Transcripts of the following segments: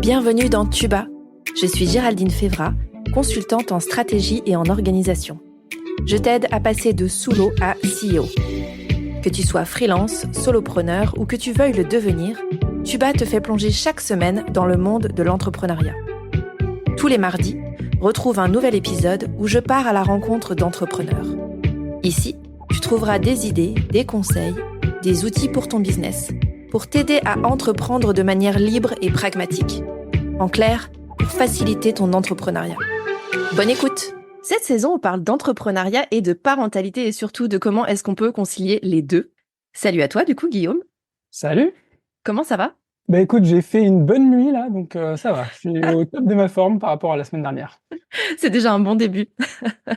Bienvenue dans Tuba. Je suis Géraldine Févra, consultante en stratégie et en organisation. Je t'aide à passer de sous-l'eau à CEO. Que tu sois freelance, solopreneur ou que tu veuilles le devenir, Tuba te fait plonger chaque semaine dans le monde de l'entrepreneuriat. Tous les mardis, retrouve un nouvel épisode où je pars à la rencontre d'entrepreneurs. Ici, tu trouveras des idées, des conseils, des outils pour ton business, pour t'aider à entreprendre de manière libre et pragmatique. En clair, pour faciliter ton entrepreneuriat. Bonne écoute! Cette saison, on parle d'entrepreneuriat et de parentalité et surtout de comment est-ce qu'on peut concilier les deux. Salut à toi du coup, Guillaume. Salut. Comment ça va? Bah écoute, j'ai fait une bonne nuit là, donc ça va. Je suis au top de ma forme par rapport à la semaine dernière. C'est déjà un bon début.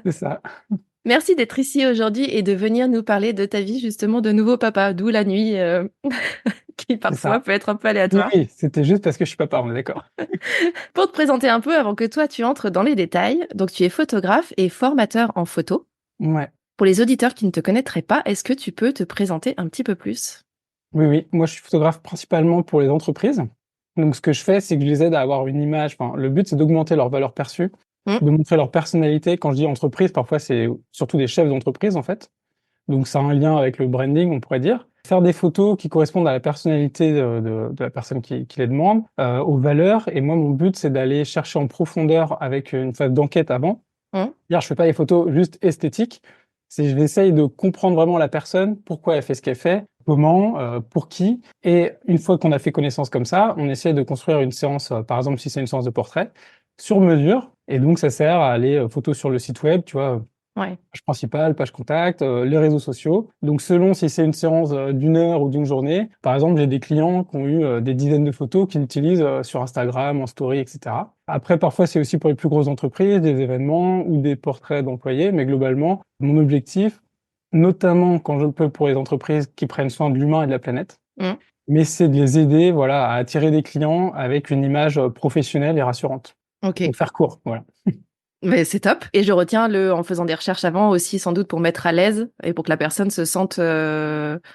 C'est ça. Merci d'être ici aujourd'hui et de venir nous parler de ta vie justement de nouveau papa, d'où la nuit qui C'est parfois ça. peut être un peu aléatoire. Oui, c'était juste parce que je suis papa, on est d'accord. Pour te présenter un peu avant que toi tu entres dans les détails, donc tu es photographe et formateur en photo. Ouais. Pour les auditeurs qui ne te connaîtraient pas, est-ce que tu peux te présenter un petit peu plus? Oui. Moi, je suis photographe principalement pour les entreprises. Donc, ce que je fais, c'est que je les aide à avoir une image. Enfin, le but, c'est d'augmenter leur valeur perçue, de montrer leur personnalité. Quand je dis entreprise, parfois, c'est surtout des chefs d'entreprise, en fait. Donc, ça a un lien avec le branding, on pourrait dire. Faire des photos qui correspondent à la personnalité de la personne qui les demande, aux valeurs. Et moi, mon but, c'est d'aller chercher en profondeur avec une phase d'enquête avant. Dire, je fais pas des photos juste esthétiques. C'est, je essaye de comprendre vraiment la personne, pourquoi elle fait ce qu'elle fait, comment, pour qui. Et une fois qu'on a fait connaissance comme ça, on essaie de construire une séance, par exemple, si c'est une séance de portrait, sur mesure. Et donc, ça sert à aller photos sur le site web, tu vois, Ouais. page principale, page contact, les réseaux sociaux. Donc, selon si c'est une séance d'une heure ou d'une journée, par exemple, j'ai des clients qui ont eu des dizaines de photos qu'ils utilisent sur Instagram, en story, etc. Après, parfois, c'est aussi pour les plus grosses entreprises, des événements ou des portraits d'employés. Mais globalement, mon objectif, notamment quand je peux pour les entreprises qui prennent soin de l'humain et de la planète, Mm. mais c'est de les aider, voilà, à attirer des clients avec une image professionnelle et rassurante. Ok. Pour faire court, voilà. Mais c'est top. Et je retiens en faisant des recherches avant aussi, sans doute pour mettre à l'aise et pour que la personne se sente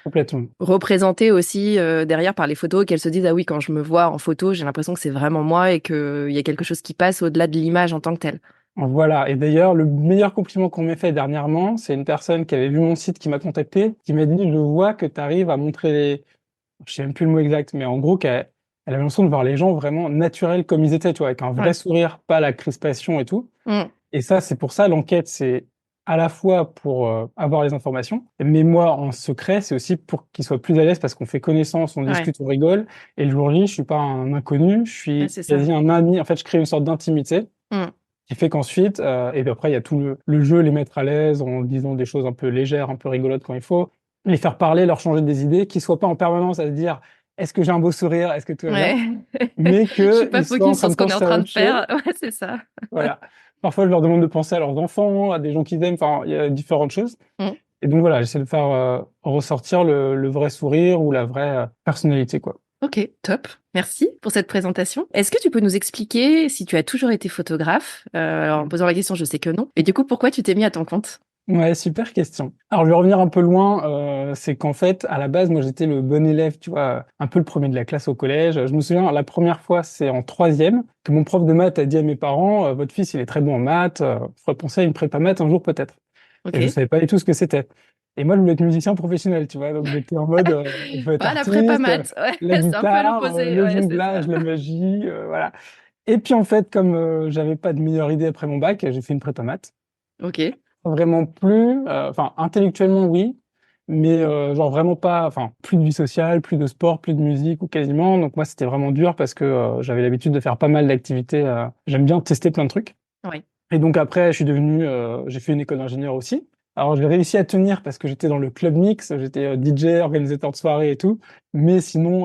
Complètement. représentée aussi derrière par les photos, qu'elle se dise, ah oui, quand je me vois en photo, j'ai l'impression que c'est vraiment moi et qu'il y a quelque chose qui passe au-delà de l'image en tant que telle. Voilà. Et d'ailleurs, le meilleur compliment qu'on m'ait fait dernièrement, c'est une personne qui avait vu mon site, qui m'a contacté, qui m'a dit, je vois que tu arrives à montrer je sais même plus le mot exact, mais en gros, elle avait l'impression de voir les gens vraiment naturels comme ils étaient, tu vois, avec un vrai Ouais. sourire, pas la crispation et tout. Mm. Et ça, c'est pour ça, l'enquête, c'est à la fois pour avoir les informations, mais moi, en secret, c'est aussi pour qu'ils soient plus à l'aise parce qu'on fait connaissance, on Ouais. discute, on rigole. Et le jour J, je suis pas un inconnu, je Ouais, suis c'est ça. quasi un ami. En fait, je crée une sorte d'intimité Mm. qui fait qu'ensuite, et puis après, il y a tout le jeu, les mettre à l'aise en disant des choses un peu légères, un peu rigolotes quand il faut, les faire parler, leur changer des idées, qu'ils soient pas en permanence à se dire, est-ce que j'ai un beau sourire, est-ce que tout va bien, Ouais. mais Je suis pas qu'ils soient en focus train sur de ce qu'on est en penser à train de autre chose. faire. Ouais, c'est ça. Voilà. Parfois, je leur demande de penser à leurs enfants, à des gens qu'ils aiment, enfin, il y a différentes choses. Mm. Et donc voilà, j'essaie de faire ressortir le vrai sourire ou la vraie personnalité, quoi. Ok, top. Merci pour cette présentation. Est-ce que tu peux nous expliquer si tu as toujours été photographe? Alors, en posant la question, je sais que non. Et du coup, pourquoi tu t'es mis à ton compte? Ouais, super question. Alors, je vais revenir un peu loin. C'est qu'en fait, à la base, moi, j'étais le bon élève, tu vois, un peu le premier de la classe au collège. Je me souviens, la première fois, c'est en troisième, que mon prof de maths a dit à mes parents, votre fils, il est très bon en maths, faudrait penser à une prépa maths un jour peut-être. Et je Ok. savais pas du tout ce que c'était. Et moi, je voulais être musicien professionnel, tu vois. Donc, j'étais en mode, je veux être Pas la prépa artiste, maths. Ouais, la c'est un peu à guitare, l'opposé. le Ouais, c'est ça. jonglage, la magie, voilà. Et puis, en fait, comme j'avais pas de meilleure idée après mon bac, j'ai fait une prépa maths. Ok. Vraiment plus, enfin, intellectuellement, oui, mais genre vraiment pas, enfin, plus de vie sociale, plus de sport, plus de musique ou quasiment. Donc, moi, c'était vraiment dur parce que j'avais l'habitude de faire pas mal d'activités. J'aime bien tester plein de trucs. Oui. Et donc après, j'ai fait une école d'ingénieur aussi. Alors j'ai réussi à tenir parce que j'étais dans le club mix, j'étais DJ, organisateur de soirée et tout. Mais sinon,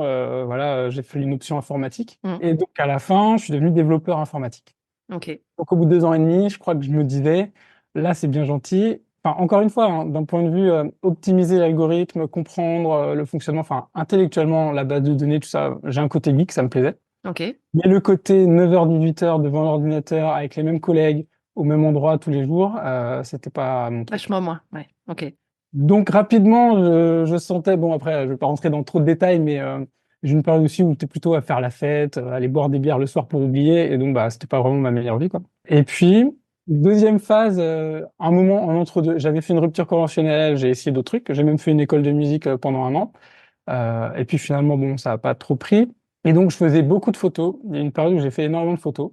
voilà, j'ai fait une option informatique. Mm. Et donc à la fin, je suis devenu développeur informatique. Ok. Donc au bout de 2 ans et demi, je crois que je me disais, là c'est bien gentil. Enfin encore une fois, hein, d'un point de vue optimiser l'algorithme, comprendre le fonctionnement, enfin intellectuellement la base de données, tout ça, j'ai un côté geek, ça me plaisait. Ok. Mais le côté 9h-18h devant l'ordinateur avec les mêmes collègues au même endroit tous les jours, c'était pas mon truc. Vachement moins. Ouais. Ok. Donc rapidement, je sentais, bon après, je vais pas rentrer dans trop de détails, mais J'ai une période aussi où j'étais plutôt à faire la fête, aller boire des bières le soir pour oublier, et donc bah c'était pas vraiment ma meilleure vie, quoi. Et puis deuxième phase, un moment en entre-deux, j'avais fait une rupture conventionnelle, j'ai essayé d'autres trucs, j'ai même fait une école de musique pendant un an. Et puis finalement, bon, ça a pas trop pris. Et donc, je faisais beaucoup de photos. Il y a une période où j'ai fait énormément de photos.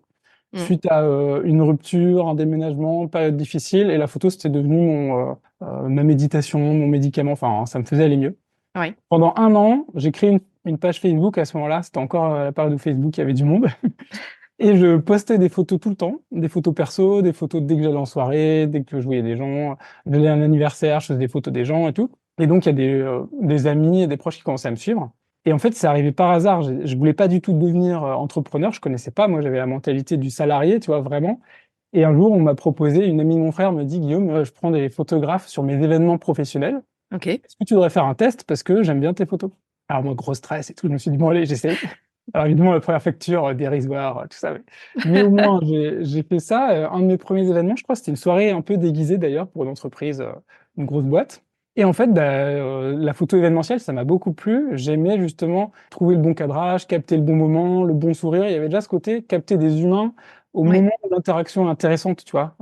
Suite à une rupture, un déménagement, période difficile, et la photo, c'était devenu ma méditation, mon médicament. Enfin, ça me faisait aller mieux. Ouais. Pendant un an, j'ai créé une page Facebook à ce moment-là. C'était encore la période où Facebook, il y avait du monde. Et je postais des photos tout le temps, des photos perso, des photos dès que j'allais en soirée, dès que je voyais des gens, j'allais à un anniversaire, je faisais des photos des gens et tout. Et donc, il y a des amis et des proches qui commençaient à me suivre. Et en fait, c'est arrivé par hasard. Je voulais pas du tout devenir entrepreneur. Je connaissais pas. Moi, j'avais la mentalité du salarié, tu vois, vraiment. Et un jour, on m'a proposé, une amie de mon frère me dit, Guillaume, je prends des photographes sur mes événements professionnels. Ok. Est-ce que tu devrais faire un test parce que j'aime bien tes photos? Alors, moi, gros stress et tout. Je me suis dit, bon, allez, j'essaye. Alors évidemment, la première facture, dérisoire, tout ça. Mais au moins, j'ai fait ça. Un de mes premiers événements, je crois, c'était une soirée un peu déguisée d'ailleurs pour une entreprise, une grosse boîte. Et en fait, bah, la photo événementielle, ça m'a beaucoup plu. J'aimais justement trouver le bon cadrage, capter le bon moment, le bon sourire. Il y avait déjà ce côté, capter des humains au Ouais. moment où l'interaction est intéressante, tu vois.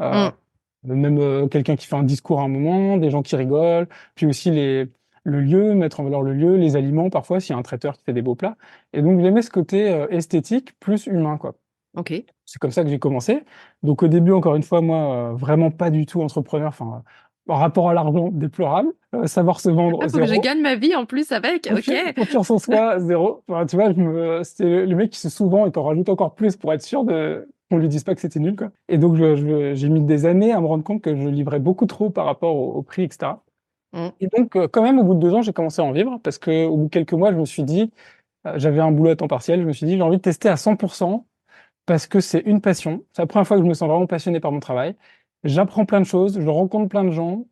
Même quelqu'un qui fait un discours à un moment, des gens qui rigolent, puis aussi le lieu, mettre en valeur le lieu, les aliments, parfois, s'il y a un traiteur qui fait des beaux plats. Et donc, j'aimais ce côté esthétique plus humain, quoi. Ok. C'est comme ça que j'ai commencé. Donc, au début, encore une fois, moi, vraiment pas du tout entrepreneur. Enfin, en rapport à l'argent, déplorable. Savoir se vendre, Ah, faut que je zéro. gagne ma vie en plus avec. Ok. Confiance en soi, zéro. Enfin, tu vois, c'était le mec qui se sous-vend et qui en rajoute encore plus pour être sûr qu'on lui dise pas que c'était nul, quoi. Et donc, j'ai mis des années à me rendre compte que je livrais beaucoup trop par rapport au prix, etc. Mm. Et donc, quand même, au bout de 2 ans, j'ai commencé à en vivre parce que au bout de quelques mois, je me suis dit, j'avais un boulot à temps partiel, je me suis dit, j'ai envie de tester à 100% parce que c'est une passion. C'est la première fois que je me sens vraiment passionné par mon travail. J'apprends plein de choses, je rencontre plein de gens.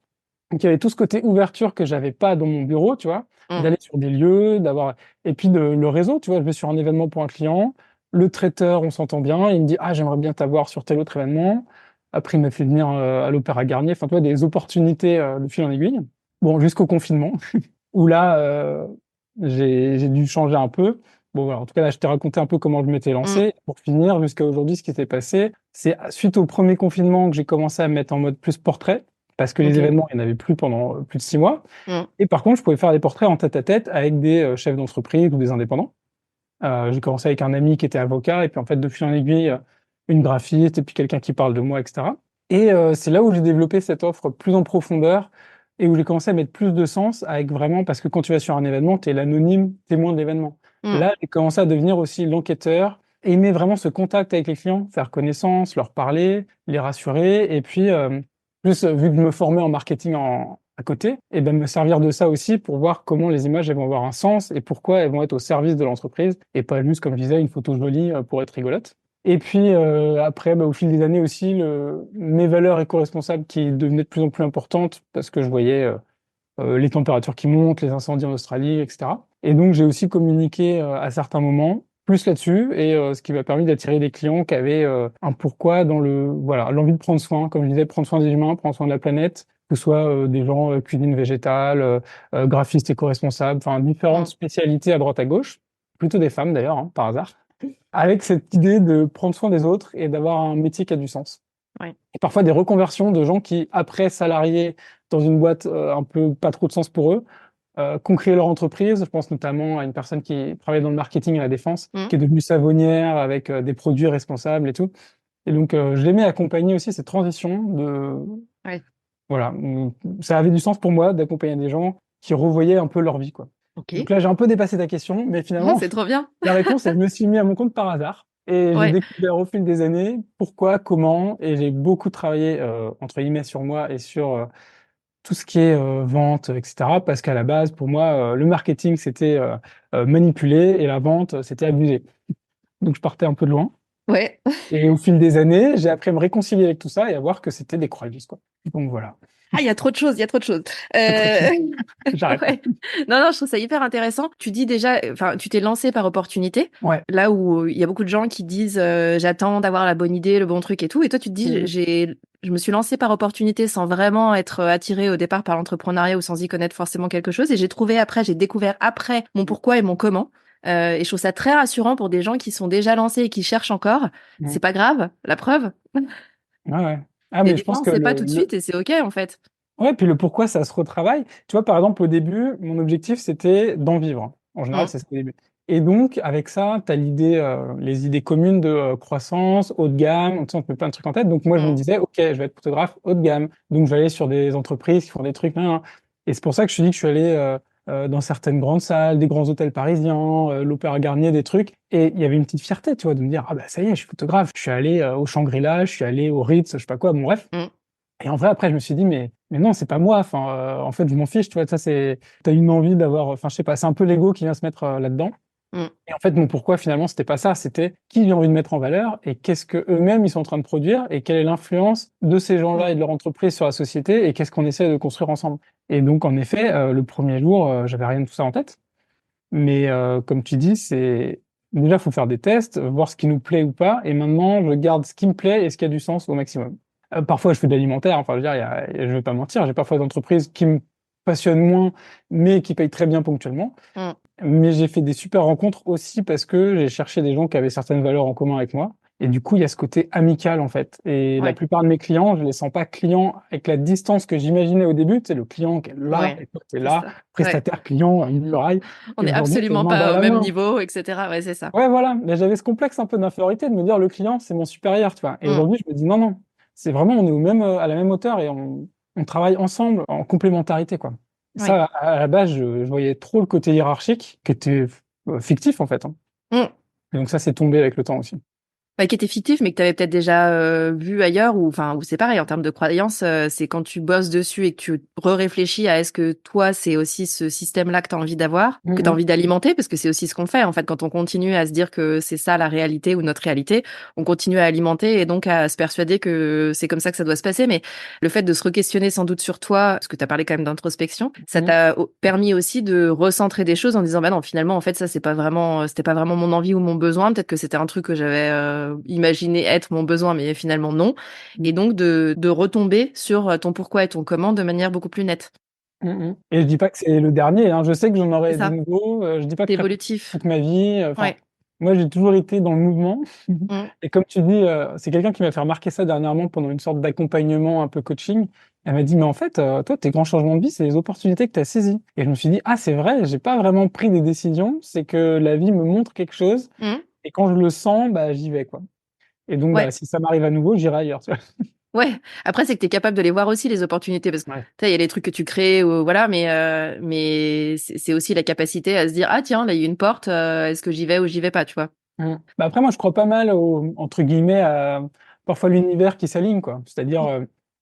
Donc, il y avait tout ce côté ouverture que j'avais pas dans mon bureau, tu vois, Mm. d'aller sur des lieux, et puis le réseau, tu vois, je vais sur un événement pour un client, le traiteur, on s'entend bien, il me dit, ah, j'aimerais bien t'avoir sur tel autre événement. Après, il m'a fait venir à l'Opéra Garnier, enfin, tu vois, des opportunités de fil en aiguille. Bon, jusqu'au confinement, où là, j'ai dû changer un peu. Bon, voilà, en tout cas, là, je t'ai raconté un peu comment je m'étais Mm. lancé. Pour finir, jusqu'à aujourd'hui, ce qui s'est passé, c'est suite au premier confinement que j'ai commencé à me mettre en mode plus portrait, parce que les Ok. événements, il n'y en avait plus pendant plus de 6 mois. Mm. Et par contre, je pouvais faire des portraits en tête-à-tête avec des chefs d'entreprise ou des indépendants. J'ai commencé avec un ami qui était avocat, et puis en fait, de fil en aiguille, une graphiste, et puis quelqu'un qui parle de moi, etc. Et c'est là où j'ai développé cette offre plus en profondeur, et où j'ai commencé à mettre plus de sens avec vraiment, parce que quand tu vas sur un événement, tu es l'anonyme témoin de l'événement. Mm. Là, j'ai commencé à devenir aussi l'enquêteur, aimer vraiment ce contact avec les clients, faire connaissance, leur parler, les rassurer, et puis plus vu que je me formais en marketing à côté, et ben me servir de ça aussi pour voir comment les images elles vont avoir un sens et pourquoi elles vont être au service de l'entreprise et pas juste, comme je disais, une photo jolie pour être rigolote. Et puis après, bah, au fil des années aussi, mes valeurs éco-responsables qui devenaient de plus en plus importantes parce que je voyais les températures qui montent, les incendies en Australie, etc. Et donc j'ai aussi communiqué à certains moments plus là-dessus et ce qui m'a permis d'attirer des clients qui avaient un pourquoi dans voilà, l'envie de prendre soin, comme je disais, prendre soin des humains, prendre soin de la planète, que ce soit des gens cuisine végétale, graphistes éco-responsables, enfin différentes Mm. spécialités à droite à gauche, plutôt des femmes d'ailleurs, hein, par hasard, avec cette idée de prendre soin des autres et d'avoir un métier qui a du sens. Ouais. Et parfois des reconversions de gens qui, après salariés dans une boîte un peu pas trop de sens pour eux, qui ont créé leur entreprise. Je pense notamment à une personne qui travaille dans le marketing à la Défense, Mm. qui est devenue savonnière avec des produits responsables et tout. Et donc, j'aimais accompagner aussi cette transition Ouais. Voilà, ça avait du sens pour moi d'accompagner des gens qui revoyaient un peu leur vie, quoi. Donc Ok. là, j'ai un peu dépassé ta question, mais Ah, finalement, c'est trop bien. la réponse, c'est que je me suis mis à mon compte par hasard. Et j'ai Ouais. découvert au fil des années pourquoi, comment, et j'ai beaucoup travaillé, entre guillemets, sur moi et sur tout ce qui est vente, etc. Parce qu'à la base, pour moi, le marketing, c'était manipuler et la vente, c'était abuser. Donc, je partais un peu de loin. Ouais. Et au fil des années, j'ai appris à me réconcilier avec tout ça et à voir que c'était des croyances, quoi. Donc, voilà. Ah, il y a trop de choses, il y a trop de choses. C'est trop Euh... J'arrête. Ouais. Non, non, je trouve ça hyper intéressant. Tu dis déjà, enfin, tu t'es lancé par opportunité, Ouais. là où il y a beaucoup de gens qui disent j'attends d'avoir la bonne idée, le bon truc et tout. Et toi, tu te dis Mhm. je me suis lancé par opportunité sans vraiment être attiré au départ par l'entrepreneuriat ou sans y connaître forcément quelque chose. Et j'ai découvert après mon pourquoi et mon comment. Et je trouve ça très rassurant pour des gens qui sont déjà lancés et qui cherchent encore. C'est Mmh. pas grave, la preuve. Ouais, ouais. Ah, Et mais des je fois, pense on que sait pas tout de suite et c'est OK, en fait. ouais, puis le pourquoi ça se retravaille. Tu vois, par exemple, au début, mon objectif, c'était d'en vivre. En général, Mmh. c'est ça au début. Et donc, avec ça, tu as l'idée, les idées communes de croissance, haut de gamme, tu sais, on te met plein de trucs en tête. Donc, moi, je me Mmh. disais, OK, je vais être photographe haut de gamme. Donc, je vais aller sur des entreprises qui font des trucs, nan, nan. Et c'est pour ça que je te dis que je suis allé dans certaines grandes salles, des grands hôtels parisiens, l'Opéra Garnier, des trucs. Et il y avait une petite fierté, tu vois, de me dire, ah bah ça y est, je suis photographe. Je suis allé au Shangri-La, je suis allé au Ritz, je sais pas quoi, bon bref. Mmh. Et en vrai, après, je me suis dit, mais non, c'est pas moi. Enfin, en fait, je m'en fiche, tu vois. Ça, t'as une envie d'avoir, enfin, je sais pas, c'est un peu l'ego qui vient se mettre là-dedans. Mmh. Et en fait, mon pourquoi, finalement, c'était pas ça. C'était qui j'ai envie de mettre en valeur et qu'est-ce que eux-mêmes ils sont en train de produire et quelle est l'influence de ces gens-là et Mmh. de leur entreprise sur la société et qu'est-ce qu'on essaie de construire ensemble. Et donc, en effet, le premier jour, j'avais rien de tout ça en tête. Mais comme tu dis, c'est déjà, faut faire des tests, voir ce qui nous plaît ou pas. Et maintenant, je garde ce qui me plaît et ce qui a du sens au maximum. Parfois, je fais de l'alimentaire. Enfin, je veux dire, je vais pas mentir, j'ai parfois des entreprises qui me passionnent moins, mais qui payent très bien ponctuellement. Mmh. Mais j'ai fait des super rencontres aussi parce que j'ai cherché des gens qui avaient certaines valeurs en commun avec moi. Et du coup, il y a ce côté amical, en fait. Et la Ouais. plupart de mes clients, je les sens pas clients avec la distance que j'imaginais au début. Tu sais, le client qui est là, Ouais. et toi, t'es C'est là, ça. Ouais. prestataire, client, une muraille. On Et est aujourd'hui, c'est absolument main dans pas au la même main. niveau, et cetera. Ouais, c'est ça. Ouais, voilà. Mais j'avais ce complexe un peu d'infériorité de me dire le client, c'est mon supérieur, tu vois. Et Mmh. aujourd'hui, je me dis non, non. C'est vraiment, on est au même, à la même hauteur et on travaille ensemble en complémentarité, quoi. Et Oui. ça, à la base, je voyais trop le côté hiérarchique qui était fictif, en fait, hein. Mmh. Et donc ça, c'est tombé avec le temps aussi. Bah, qui était fictif, mais que tu avais peut-être déjà vu ailleurs, ou enfin, ou c'est pareil en termes de croyances, c'est quand tu bosses dessus et que tu réfléchis à est-ce que toi, c'est aussi ce système-là que tu as envie d'avoir, que tu as Mhm. envie d'alimenter, parce que c'est aussi ce qu'on fait. En fait, quand on continue à se dire que c'est ça la réalité ou notre réalité, on continue à alimenter et donc à se persuader que c'est comme ça que ça doit se passer. Mais le fait de se re-questionner sans doute sur toi, parce que tu as parlé quand même d'introspection, ça Mhm. t'a permis aussi de recentrer des choses en disant, bah non, finalement, en fait, ça, c'était pas vraiment mon envie ou mon besoin. Peut-être que c'était un truc que j'avais imaginé être mon besoin, mais finalement non. Et donc de retomber sur ton pourquoi et ton comment de manière beaucoup plus nette. Mhm. Et je dis pas que c'est le dernier, hein. Je sais que j'en C'est aurai des ça. nouveaux. Je dis pas que C'est je ferai évolutif. toute ma vie. Enfin, Ouais. moi, j'ai toujours été dans le mouvement. Mm. Et comme tu dis, c'est quelqu'un qui m'a fait remarquer ça dernièrement pendant une sorte d'accompagnement un peu coaching. Elle m'a dit, mais en fait, toi, tes grands changements de vie, c'est les opportunités que tu as saisies. Et je me suis dit, ah, c'est vrai, j'ai pas vraiment pris des décisions. C'est que la vie me montre quelque chose. Mm. Et quand je le sens, bah, j'y vais, quoi. Et donc, bah, Ouais. si ça m'arrive à nouveau, j'irai ailleurs, tu vois. Ouais. Après, c'est que tu es capable de les voir aussi, les opportunités, parce que Ouais. tu sais, il y a les trucs que tu crées, ou, voilà, mais c'est aussi la capacité à se dire, ah tiens, là, il y a une porte, est-ce que j'y vais ou j'y vais pas, tu vois? Mm. Bah après, moi, je crois pas mal entre guillemets, à parfois l'univers qui s'aligne, quoi. C'est-à-dire,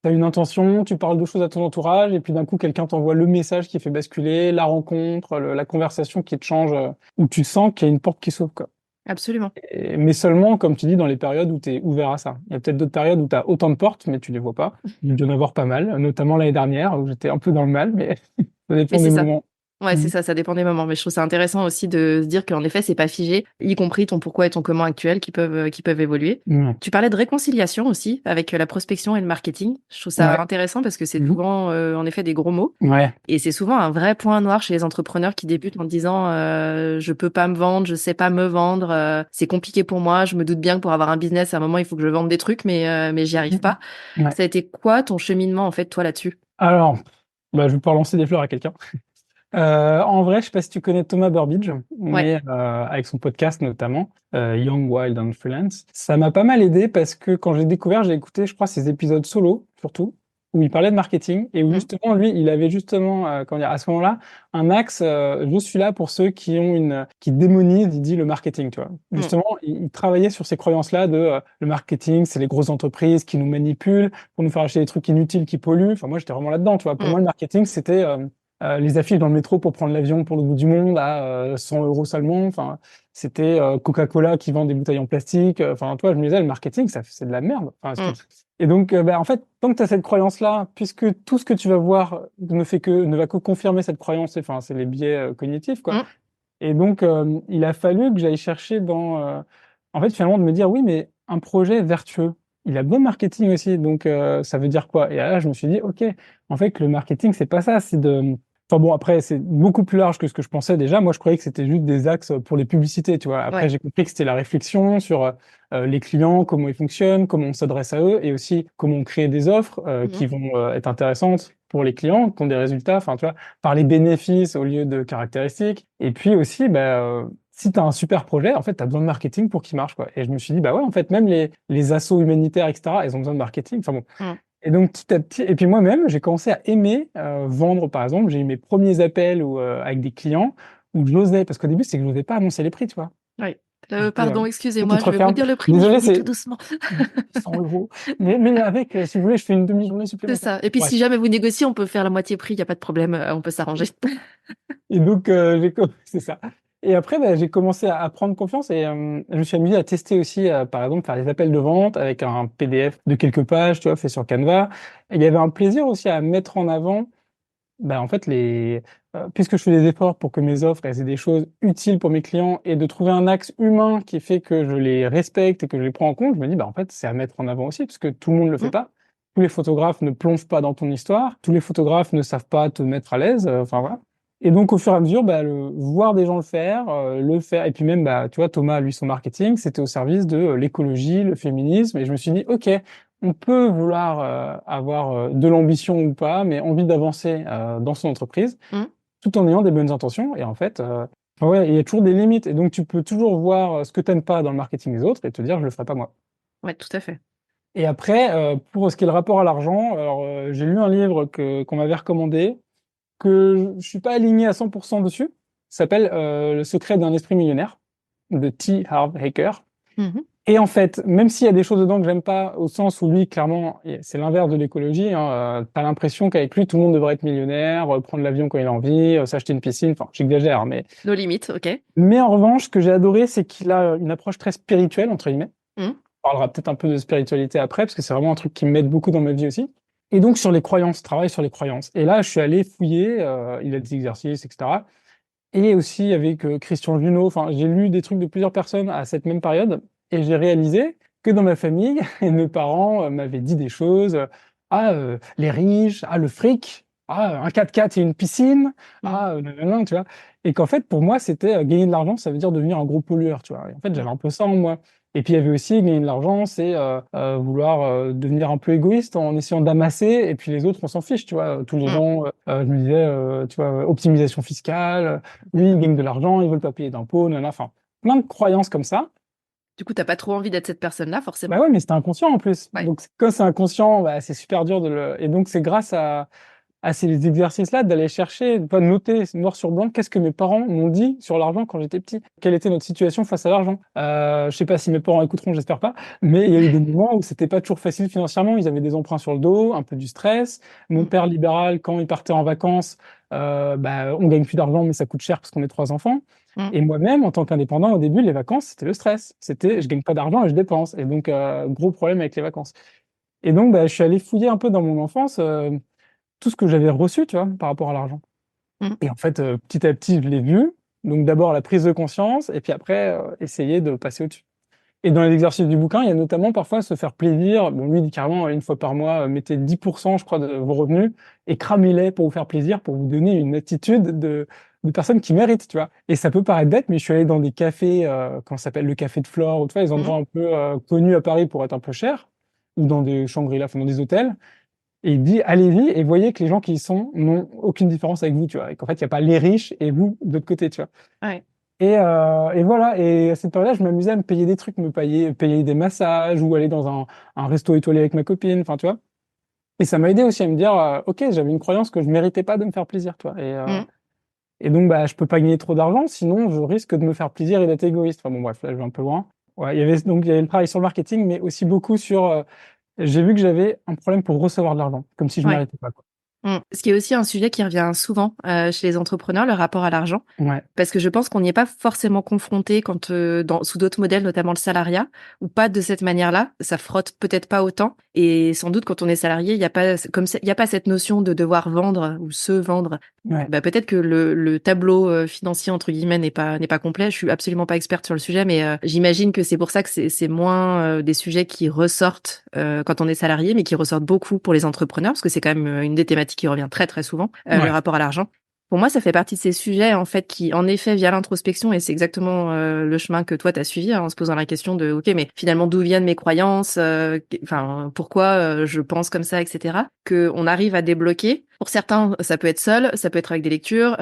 tu as une intention, tu parles de choses à ton entourage, et puis d'un coup, quelqu'un t'envoie le message qui fait basculer, la rencontre, la conversation qui te change, où tu sens qu'il y a une porte qui s'ouvre, quoi. Absolument. Mais seulement, comme tu dis, dans les périodes où tu es ouvert à ça. Il y a peut-être d'autres périodes où tu as autant de portes, mais tu les vois pas. Il y en avoir pas mal, notamment l'année dernière, où j'étais un peu dans le mal, mais ça Mais dépend c'est des ça. moments. Ouais, c'est Mm. ça, ça dépend des moments. Mais je trouve ça intéressant aussi de se dire qu'en effet, c'est pas figé, y compris ton pourquoi et ton comment actuel qui peuvent évoluer. Ouais. Tu parlais de réconciliation aussi avec la prospection et le marketing. Je trouve ça Ouais. intéressant parce que c'est Mhm. souvent, en effet, des gros mots. Ouais. Et c'est souvent un vrai point noir chez les entrepreneurs qui débutent en disant je peux pas me vendre, je sais pas me vendre, c'est compliqué pour moi. Je me doute bien que pour avoir un business, à un moment, il faut que je vende des trucs, mais j'y arrive Mhm. pas. Ouais. Ça a été quoi ton cheminement en fait, toi là-dessus? Alors, bah, je vais pouvoir lancer des fleurs à quelqu'un. En vrai, je sais pas si tu connais Thomas Burbidge, Ouais. mais avec son podcast notamment, Young, Wild and Freelance. Ça m'a pas mal aidé parce que quand j'ai découvert, j'ai écouté, je crois, ses épisodes solo, surtout, où il parlait de marketing et où Mm. justement, lui, il avait justement, comment dire, à ce moment-là, un axe, je suis là pour ceux qui ont qui démonisent, il dit, le marketing, tu vois. Mm. Justement, il travaillait sur ces croyances-là de le marketing, c'est les grosses entreprises qui nous manipulent pour nous faire acheter des trucs inutiles qui polluent. Enfin, moi, j'étais vraiment là-dedans, tu vois. Pour Mm. moi, le marketing, c'était les affiches dans le métro pour prendre l'avion pour le bout du monde à 100 euros seulement. Enfin, c'était Coca-Cola qui vend des bouteilles en plastique. Enfin, toi, je me disais, le marketing, ça, c'est de la merde. Enfin, Mm. et donc, bah, en fait, tant que tu as cette croyance-là, puisque tout ce que tu vas voir ne va que confirmer cette croyance, enfin, c'est les biais cognitifs, quoi. Mm. Et donc, il a fallu que j'aille chercher en fait, finalement, de me dire, oui, mais un projet vertueux, il a besoin de marketing aussi. Donc, ça veut dire quoi? Et là, je me suis dit, OK, en fait, le marketing, c'est pas ça, c'est Enfin bon, après, c'est beaucoup plus large que ce que je pensais déjà. Moi, je croyais que c'était juste des axes pour les publicités, tu vois. Après, Ouais. j'ai compris que c'était la réflexion sur les clients, comment ils fonctionnent, comment on s'adresse à eux, et aussi comment on crée des offres Mhm. qui vont être intéressantes pour les clients, qui ont des résultats, enfin, tu vois, par les bénéfices au lieu de caractéristiques. Et puis aussi, si tu as un super projet, en fait, tu as besoin de marketing pour qu'il marche, quoi. Et je me suis dit, bah ouais, en fait, même les assos humanitaires, etc., ils ont besoin de marketing. Enfin bon, Mm. et donc petit à petit, et puis moi-même, j'ai commencé à aimer vendre, par exemple. J'ai eu mes premiers appels avec des clients où j'osais, parce qu'au début, c'est que je n'osais pas annoncer les prix, tu vois. Ouais. Je disais, Pardon, tu excusez-moi, te je vais vous refermes. dire le prix, mais je vous Désolé, dis tout c'est doucement. 100 euros. Mais avec, si vous voulez, je fais une demi-journée C'est supplémentaire. ça. Et puis, Bref. si jamais vous négociez, on peut faire la moitié prix, il n'y a pas de problème, on peut s'arranger. Et donc, c'est ça. Et après, j'ai commencé à prendre confiance et je me suis amusé à tester aussi, par exemple, faire des appels de vente avec un PDF de quelques pages, tu vois, fait sur Canva. Et il y avait un plaisir aussi à mettre en avant. En fait, puisque je fais des efforts pour que mes offres elles aient des choses utiles pour mes clients et de trouver un axe humain qui fait que je les respecte et que je les prends en compte, je me dis, en fait, c'est à mettre en avant aussi, parce que tout le monde ne le fait Mm. pas. Tous les photographes ne plongent pas dans ton histoire. Tous les photographes ne savent pas te mettre à l'aise. Enfin, voilà. Et donc, au fur et à mesure, voir des gens le faire. Et puis même, tu vois, Thomas, lui, son marketing, c'était au service de l'écologie, le féminisme. Et je me suis dit, OK, on peut vouloir avoir de l'ambition ou pas, mais envie d'avancer dans son entreprise, Mm. tout en ayant des bonnes intentions. Et en fait, ouais, il y a toujours des limites. Et donc, tu peux toujours voir ce que tu n'aimes pas dans le marketing des autres et te dire, je le ferai pas moi. Ouais, tout à fait. Et après, pour ce qui est le rapport à l'argent, alors j'ai lu un livre qu'on m'avait recommandé, que je suis pas aligné à 100% dessus. Ça s'appelle Le secret d'un esprit millionnaire de T. Harv Eker. Mhm. Et en fait, même s'il y a des choses dedans que j'aime pas, au sens où lui, clairement, c'est l'inverse de l'écologie, hein, t'as l'impression qu'avec lui, tout le monde devrait être millionnaire, prendre l'avion quand il a envie, s'acheter une piscine, enfin, j'exagère, mais... Nos limites, ok. Mais en revanche, ce que j'ai adoré, c'est qu'il a une approche très spirituelle, entre guillemets. Mm. On parlera peut-être un peu de spiritualité après, parce que c'est vraiment un truc qui m'aide beaucoup dans ma vie aussi. Et donc, sur les croyances, travail sur les croyances. Et là, je suis allé fouiller, il a des exercices, etc. Et aussi avec Christian Junot, enfin, j'ai lu des trucs de plusieurs personnes à cette même période, et j'ai réalisé que dans ma famille, mes parents m'avaient dit des choses, les riches, le fric, un 4x4 et une piscine, Mm. nanana, tu vois. Et qu'en fait, pour moi, c'était gagner de l'argent, ça veut dire devenir un gros pollueur, tu vois. Et en fait, j'avais un peu ça en moi. Et puis, il y avait aussi gagner de l'argent, c'est vouloir devenir un peu égoïste en essayant d'amasser, et puis les autres, on s'en fiche, tu vois. Tous les Mm. gens, je me disais, tu vois, optimisation fiscale, oui, ils gagnent de l'argent, ils veulent pas payer d'impôts, nanana, enfin, plein de croyances comme ça. Du coup, t'as pas trop envie d'être cette personne-là, Bah forcément. ouais, mais c'était inconscient en plus. Ouais. Donc, quand c'est inconscient, c'est super dur de le... Et donc, c'est grâce à ces exercices-là d'aller chercher, de pas noter noir sur blanc, qu'est-ce que mes parents m'ont dit sur l'argent quand j'étais petit? Quelle était notre situation face à l'argent? Je sais pas si mes parents écouteront, j'espère pas, mais il y a eu des moments où c'était pas toujours facile financièrement. Ils avaient des emprunts sur le dos, un peu du stress. Mon Mm. père libéral, quand il partait en vacances, on gagne plus d'argent, mais ça coûte cher parce qu'on est trois enfants. Mm. Et moi-même, en tant qu'indépendant, au début, les vacances, c'était le stress. C'était, je gagne pas d'argent et je dépense. Et donc, gros problème avec les vacances. Et donc, je suis allé fouiller un peu dans mon enfance, tout ce que j'avais reçu, tu vois, par rapport à l'argent. Mm. Et en fait, petit à petit, je l'ai vu. Donc, d'abord, la prise de conscience, et puis après, essayer de passer au-dessus. Et dans les exercices du bouquin, il y a notamment parfois se faire plaisir. Bon, lui, il dit carrément, une fois par mois, mettez 10%, je crois, de vos revenus et cramez-les pour vous faire plaisir, pour vous donner une attitude de personne qui mérite, tu vois. Et ça peut paraître bête, mais je suis allé dans des cafés, comment ça s'appelle, le café de Flore, ou tu vois, les Mm. endroits un peu connus à Paris pour être un peu chers, ou dans des Shangri-La, enfin, dans des hôtels. Et il dit, allez-y et voyez que les gens qui y sont n'ont aucune différence avec vous, tu vois. Et qu'en fait, il n'y a pas les riches et vous de l'autre côté, tu vois. Ouais. Et voilà, et à cette période-là, je m'amusais à me payer des trucs, payer des massages ou aller dans un resto étoilé avec ma copine, enfin, tu vois. Et ça m'a aidé aussi à me dire, OK, j'avais une croyance que je méritais pas de me faire plaisir, tu vois. Mm. Et donc, je peux pas gagner trop d'argent, sinon je risque de me faire plaisir et d'être égoïste. Enfin bon, bref, là, je vais un peu loin. Ouais, il y avait le travail sur le marketing, mais aussi beaucoup sur, j'ai vu que j'avais un problème pour recevoir de l'argent, comme si je Ouais. méritais pas, quoi. Mm. Ce qui est aussi un sujet qui revient souvent chez les entrepreneurs, le rapport à l'argent. Ouais, Parce que je pense qu'on n'y est pas forcément confronté quand sous d'autres modèles, notamment le salariat, ou pas de cette manière-là. Ça frotte peut-être pas autant. Et sans doute quand on est salarié, il y a pas il y a pas cette notion de devoir vendre ou se vendre. ouais. Peut-être que le tableau financier entre guillemets n'est pas complet. Je suis absolument pas experte sur le sujet, mais j'imagine que c'est pour ça que c'est moins des sujets qui ressortent quand on est salarié, mais qui ressortent beaucoup pour les entrepreneurs, parce que c'est quand même une des thématiques qui revient très très souvent, le Ouais. rapport à l'argent. Pour moi, ça fait partie de ces sujets, en fait, qui, en effet, via l'introspection, et c'est exactement le chemin que toi, tu as suivi, hein, en se posant la question de, OK, mais finalement, d'où viennent mes croyances, enfin, pourquoi je pense comme ça, etc., qu'on arrive à débloquer. Pour certains, ça peut être seul, ça peut être avec des lectures.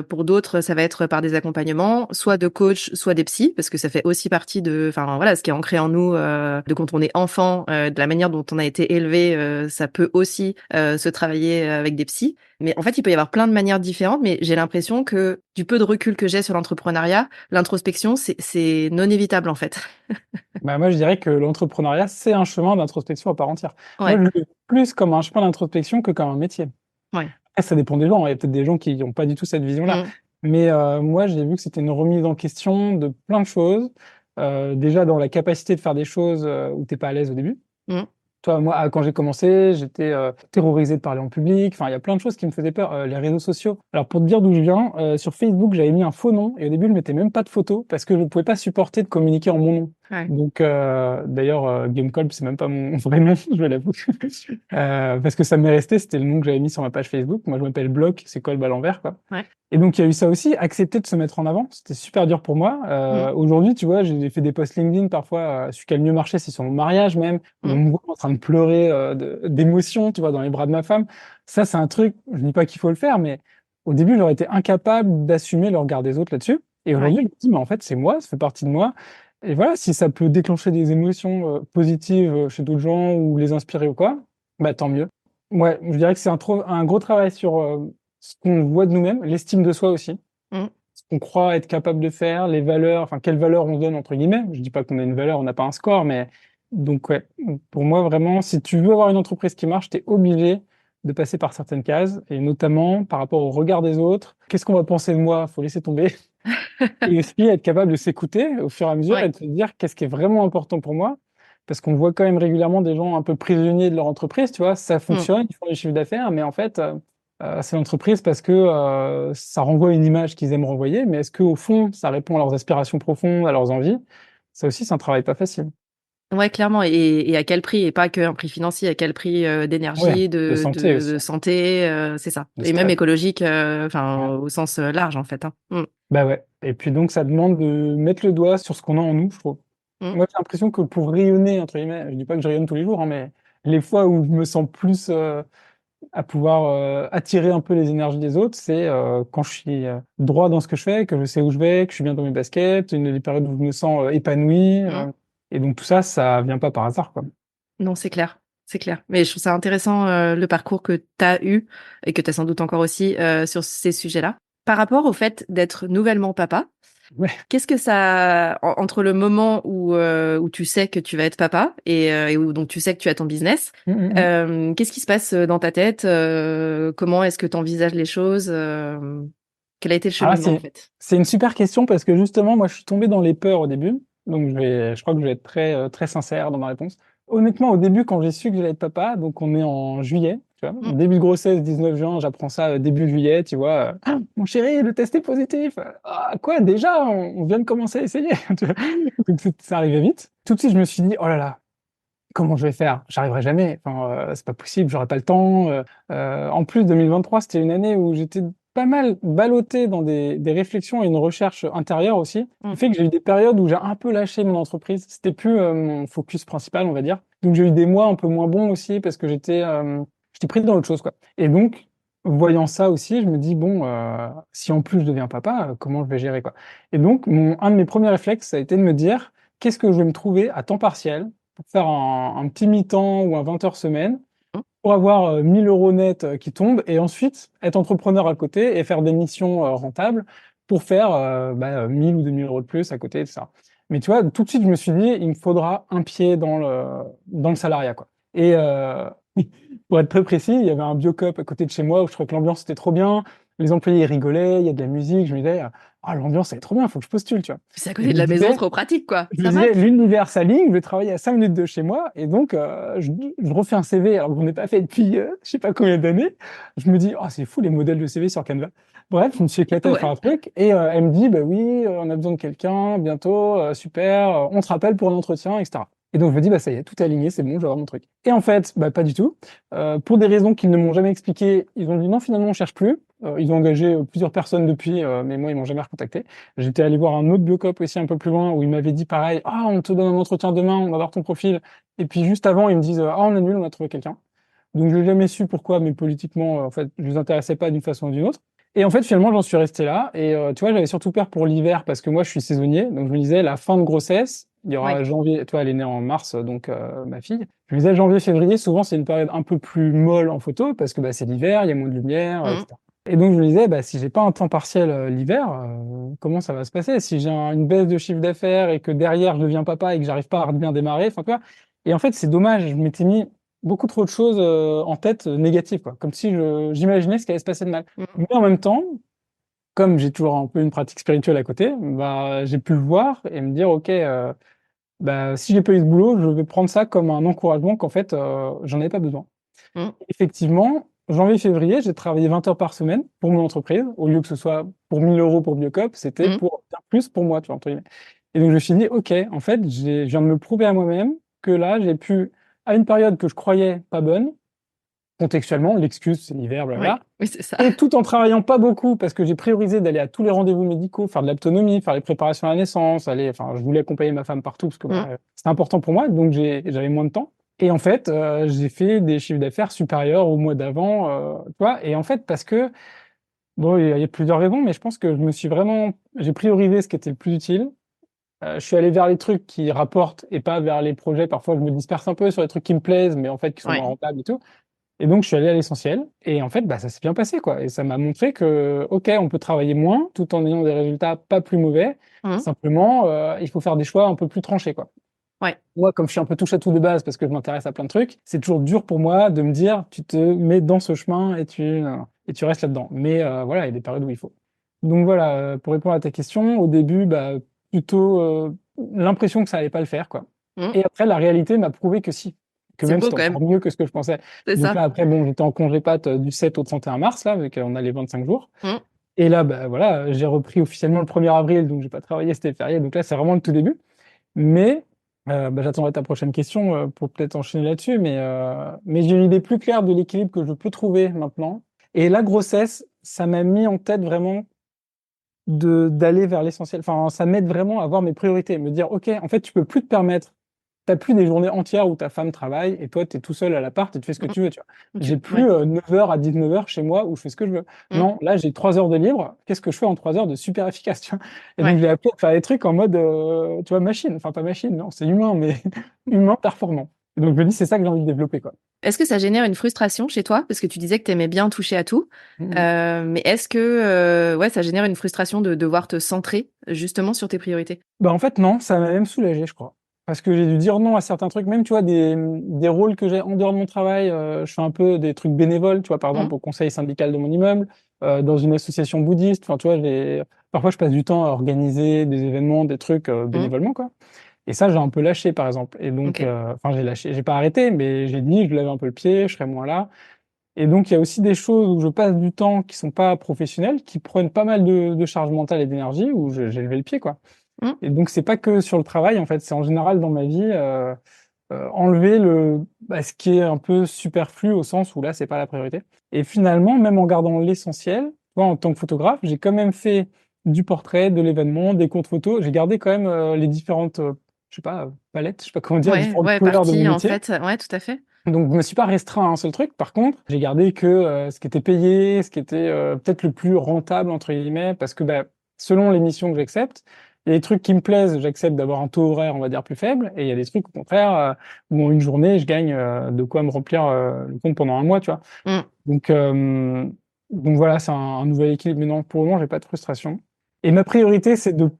Pour d'autres, ça va être par des accompagnements, soit de coach, soit des psys, parce que ça fait aussi partie de, enfin voilà, ce qui est ancré en nous, de quand on est enfant, de la manière dont on a été élevé, ça peut aussi se travailler avec des psys. Mais en fait, il peut y avoir plein de manières différentes, mais j'ai l'impression que du peu de recul que j'ai sur l'entrepreneuriat, l'introspection, c'est non évitable en fait. Bah, moi, je dirais que l'entrepreneuriat, c'est un chemin d'introspection à part entière. Moi, je Ouais, le vis plus comme un chemin d'introspection que comme un métier. ouais. Après, ça dépend des gens, hein. Il y a peut-être des gens qui n'ont pas du tout cette vision-là. Mmh, Mais moi, j'ai vu que c'était une remise en question de plein de choses. Déjà dans la capacité de faire des choses où t'es pas à l'aise au début. mmh. Toi, moi, quand j'ai commencé, j'étais terrorisé de parler en public. Enfin, il y a plein de choses qui me faisaient peur. Les réseaux sociaux. Alors, pour te dire d'où je viens, sur Facebook, j'avais mis un faux nom et au début, je mettais même pas de photo parce que je ne pouvais pas supporter de communiquer en mon nom. Ouais. Donc, d'ailleurs, Guillaume Kolb, c'est même pas mon vrai nom, je l'avoue. Parce que ça m'est resté, c'était le nom que j'avais mis sur ma page Facebook. Moi, je m'appelle Bloc, c'est Kolb à l'envers, quoi. Ouais. Et donc, il y a eu ça aussi, accepter de se mettre en avant. C'était super dur pour moi. Mmh, Aujourd'hui, tu vois, j'ai fait des posts LinkedIn parfois. Celui qui a le mieux marché, c'est sur mon mariage même. Où on mmh. me voit en train de pleurer d'émotion, tu vois, dans les bras de ma femme. Ça, c'est un truc, je dis pas qu'il faut le faire, mais au début, j'aurais été incapable d'assumer le regard des autres là-dessus. Et Ouais. aujourd'hui, je me dis, mais en fait, c'est moi, ça fait partie de moi. Et voilà, si ça peut déclencher des émotions positives chez d'autres gens ou les inspirer ou quoi, bah tant mieux. Ouais, je dirais que c'est un gros travail sur ce qu'on voit de nous-mêmes, l'estime de soi aussi, Mmh. ce qu'on croit être capable de faire, les valeurs, enfin quelles valeurs on se donne entre guillemets. Je dis pas qu'on a une valeur, on n'a pas un score, mais donc ouais, pour moi vraiment, si tu veux avoir une entreprise qui marche, tu es obligé de passer par certaines cases, et notamment par rapport au regard des autres. Qu'est-ce qu'on va penser de moi? Faut laisser tomber. Et aussi être capable de s'écouter au fur et à mesure et Ouais. de se dire qu'est-ce qui est vraiment important pour moi. Parce qu'on voit quand même régulièrement des gens un peu prisonniers de leur entreprise, tu vois, ça Mmh. fonctionne, ils font du chiffre d'affaires, mais en fait, c'est l'entreprise parce que ça renvoie une image qu'ils aiment renvoyer, mais est-ce qu'au fond, ça répond à leurs aspirations profondes, à leurs envies? Ça aussi, c'est un travail pas facile. Ouais, clairement, et à quel prix? Et pas qu'un prix financier, à quel prix, Ouais, d'énergie, de de santé de aussi, de santé, c'est ça. de Et même stress. écologique, enfin, Ouais. au sens, large, en fait, hein. Mmh. Bah ouais. Et puis donc, ça demande de mettre le doigt sur ce qu'on a en nous, je trouve. Mmh. Moi, j'ai l'impression que pour rayonner, entre guillemets, je dis pas que je rayonne tous les jours, hein, mais les fois où je me sens plus à pouvoir attirer un peu les énergies des autres, c'est quand je suis droit dans ce que je fais, que je sais où je vais, que je suis bien dans mes baskets, les périodes où je me sens épanoui. Mmh. Et donc tout ça, ça vient pas par hasard, quoi. Non, c'est clair, c'est clair. Mais je trouve ça intéressant, le parcours que tu as eu et que tu as sans doute encore aussi, sur ces sujets-là. Par rapport au fait d'être nouvellement papa, Ouais. qu'est-ce que ça entre le moment où tu sais que tu vas être papa et où donc tu sais que tu as ton business, Mm, mm, mm. qu'est-ce qui se passe, dans ta tête? Comment est-ce que tu envisages les choses? Quel a été le Alors là, cheminement, en fait? c'est une super question parce que justement, moi, je suis tombé dans les peurs au début. Donc, je crois que je vais être très sincère dans ma réponse. Honnêtement, au début, quand j'ai su que j'allais être papa, donc on est en juillet, tu vois, Mmh. début de grossesse, 19 juin, j'apprends ça début juillet, tu vois. Ah, mon chéri, le test est positif. Ah, quoi, déjà, on vient de commencer à essayer. Tu vois. Donc, ça arrivait vite. Tout de suite, je me suis dit, oh là là, comment je vais faire? J'arriverai jamais. Enfin, c'est pas possible, j'aurai pas le temps. En plus, 2023, c'était une année où j'étais pas mal ballotté dans des réflexions et une recherche intérieure aussi, qui Mmh. fait que j'ai eu des périodes où j'ai un peu lâché mon entreprise. C'était plus mon focus principal, on va dire. Donc j'ai eu des mois un peu moins bons aussi parce que j'étais pris dans autre chose, quoi. Et donc, voyant ça aussi, je me dis bon, si en plus je deviens papa, comment je vais gérer, quoi. Et donc, un de mes premiers réflexes, ça a été de me dire qu'est-ce que je vais me trouver à temps partiel pour faire un petit mi-temps ou un 20 heures semaine, Mmh. pour avoir 1000 euros net qui tombent, et ensuite être entrepreneur à côté et faire des missions rentables pour faire 1000 ou 2000 euros de plus à côté de ça. Mais tu vois, tout de suite, je me suis dit, il me faudra un pied dans le salariat, quoi. Et pour être très précis, il y avait un Biocop à côté de chez moi où je trouvais que l'ambiance était trop bien, les employés ils rigolaient, il y a de la musique, je me disais, ah, l'ambiance elle est trop bien, il faut que je postule, tu vois. C'est à Et côté de la maison, trop pratique, quoi. je me Ça disais, match. l'univers s'aligne, je vais travailler à 5 minutes de chez moi, et donc je refais un CV, alors que je n'ai pas fait depuis je sais pas combien d'années. Je me dis, oh, c'est fou les modèles de CV sur Canva. Bref, je me suis éclaté à faire Ouais. un truc, et elle me dit, bah oui, on a besoin de quelqu'un, bientôt, super, on te rappelle pour un entretien, etc. Et donc je me dis, bah ça y est, tout est aligné, c'est bon, je vais avoir mon truc. Et en fait, bah pas du tout. Pour des raisons qu'ils ne m'ont jamais expliquées, ils ont dit non, finalement on cherche plus. Ils ont engagé plusieurs personnes depuis, mais moi ils m'ont jamais recontacté. J'étais allé voir un autre biocop aussi un peu plus loin où il m'avait dit pareil, ah on te donne un entretien demain, on va voir ton profil. Et puis juste avant ils me disent, ah on annule, on a trouvé quelqu'un. Donc je n'ai jamais su pourquoi, mais politiquement en fait je les intéressais pas d'une façon ou d'une autre. Et en fait, finalement, j'en suis resté là. Et tu vois, j'avais surtout peur pour l'hiver parce que moi, je suis saisonnier. Donc, je me disais, la fin de grossesse, il y Ouais. aura janvier. Tu vois, elle est née en mars, donc ma fille. Je me disais, janvier, février, souvent, c'est une période un peu plus molle en photo parce que bah, c'est l'hiver, il y a moins de lumière, Mm. etc. Et donc, je me disais, bah, si j'ai pas un temps partiel l'hiver, comment ça va se passer? Si j'ai une baisse de chiffre d'affaires et que derrière, je deviens papa et que j'arrive pas à bien démarrer, enfin, tu vois. Et en fait, c'est dommage. Je m'étais mis beaucoup trop de choses en tête négatives, quoi. Comme si j'imaginais ce qui allait se passer de mal. Mm. Mais en même temps, comme j'ai toujours un peu une pratique spirituelle à côté, bah, j'ai pu le voir et me dire, OK, bah, si j'ai pas eu ce boulot, je vais prendre ça comme un encouragement qu'en fait, j'en avais pas besoin. Mm. Effectivement, janvier-février, j'ai travaillé 20 heures par semaine pour mon entreprise, au lieu que ce soit pour 1 000 euros pour Biocop, c'était Mm. pour faire plus pour moi, tu vois, entre guillemets. Et donc, je me suis dit, OK, en fait, je viens de me prouver à moi-même que là, j'ai pu, à une période que je croyais pas bonne, contextuellement, l'excuse, c'est l'hiver, Oui, blablabla. oui, c'est ça. Et tout en travaillant pas beaucoup, parce que j'ai priorisé d'aller à tous les rendez-vous médicaux, faire de l'autonomie, faire les préparations à la naissance, enfin, je voulais accompagner ma femme partout, parce que Mm. c'était important pour moi, donc j'avais moins de temps. Et en fait, j'ai fait des chiffres d'affaires supérieurs au mois d'avant, tu vois. Et en fait, parce que, bon, il y a plusieurs raisons, mais je pense que j'ai priorisé ce qui était le plus utile. Je suis allé vers les trucs qui rapportent et pas vers les projets. Parfois, je me disperse un peu sur les trucs qui me plaisent, mais en fait, qui sont moins Ouais. rentables et tout. Et donc, je suis allé à l'essentiel. Et en fait, bah, ça s'est bien passé, quoi. Et ça m'a montré que, OK, on peut travailler moins tout en ayant des résultats pas plus mauvais. Mm. Simplement, il faut faire des choix un peu plus tranchés, quoi. Ouais. Moi, comme je suis un peu touche à tout de base parce que je m'intéresse à plein de trucs, c'est toujours dur pour moi de me dire, tu te mets dans ce chemin et tu restes là-dedans. Mais voilà, il y a des périodes où il faut. Donc voilà, pour répondre à ta question, au début, bah, plutôt l'impression que ça allait pas le faire, quoi. Mm. Et après, la réalité m'a prouvé que si, que C'est même beau c'était quand même. encore mieux que ce que je pensais. C'est Donc ça. là, après, bon, j'étais en congé patte du 7 au 31 mars, là, avec on a les 25 jours. Mm. Et là, bah voilà, j'ai repris officiellement le 1er avril, donc j'ai pas travaillé, c'était férié. Donc là, c'est vraiment le tout début. Mais bah, j'attendrai ta prochaine question pour peut-être enchaîner là-dessus. Mais j'ai une idée plus claire de l'équilibre que je peux trouver maintenant. Et la grossesse, ça m'a mis en tête vraiment d'aller vers l'essentiel. Enfin, ça m'aide vraiment à voir mes priorités, me dire, OK, en fait, tu peux plus te permettre. T'as plus des journées entières où ta femme travaille et toi, tu es tout seul à l'appart et tu fais ce que Mm. tu veux, tu vois. J'ai Ouais. plus 9 heures à 19 heures chez moi où je fais ce que je veux. Mm. Non, là, j'ai 3 heures de libre. Qu'est-ce que je fais en 3 heures de super efficace, tu vois? Et donc, Ouais. j'ai appris à faire des trucs en mode, tu vois, machine. Enfin, pas machine, non, c'est humain, mais humain performant. Et donc, je me dis, c'est ça que j'ai envie de développer, quoi. Est-ce que ça génère une frustration chez toi? Parce que tu disais que tu aimais bien toucher à tout. Mhm. Mais est-ce que ouais, ça génère une frustration de devoir te centrer justement sur tes priorités? Bah, en fait, non, ça m'a même soulagé, je crois. Parce que j'ai dû dire non à certains trucs, même, tu vois, des rôles que j'ai en dehors de mon travail. Je fais un peu des trucs bénévoles, tu vois, par Mm. exemple, au conseil syndical de mon immeuble, dans une association bouddhiste. Enfin, tu vois, parfois, je passe du temps à organiser des événements, des trucs Mm. bénévolement, quoi. Et ça, j'ai un peu lâché, par exemple. Et donc, Ok. enfin, j'ai lâché, j'ai pas arrêté, mais j'ai dit, je lève un peu le pied, je serai moins là. Et donc, il y a aussi des choses où je passe du temps qui sont pas professionnelles, qui prennent pas mal de charge mentale et d'énergie, où j'ai levé le pied, quoi. Mm. Et donc, c'est pas que sur le travail, en fait, c'est en général dans ma vie, enlever ce qui est un peu superflu au sens où là, c'est pas la priorité. Et finalement, même en gardant l'essentiel, tu vois, en tant que photographe, j'ai quand même fait du portrait, de l'événement, des comptes photos. J'ai gardé quand même les différentes, je sais pas, palettes, je sais pas comment dire, Ouais, différentes ouais, couleurs de mon partie en métier. fait. Ouais, tout à fait. Donc, je me suis pas restreint à un seul truc. Par contre, j'ai gardé que ce qui était payé, ce qui était peut-être le plus rentable, entre guillemets, parce que bah, selon les missions que j'accepte, il y a des trucs qui me plaisent, j'accepte d'avoir un taux horaire, on va dire, plus faible, et il y a des trucs, au contraire, où en une journée, je gagne de quoi me remplir le compte pendant un mois, tu vois. Mm. Donc, euh, donc voilà, c'est un nouvel équilibre. Mais non, pour le moment, j'ai pas de frustration. Et ma priorité, c'est de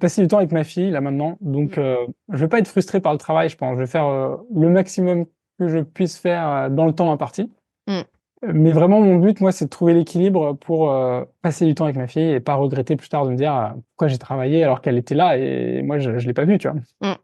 passer du temps avec ma fille, là, maintenant. Donc, je vais pas être frustré par le travail, je pense. Je vais faire le maximum que je puisse faire dans le temps imparti. Mm. Mais vraiment, mon but, moi, c'est de trouver l'équilibre pour passer du temps avec ma fille et pas regretter plus tard de me dire pourquoi j'ai travaillé alors qu'elle était là et moi, je l'ai pas vue, tu vois. Mm.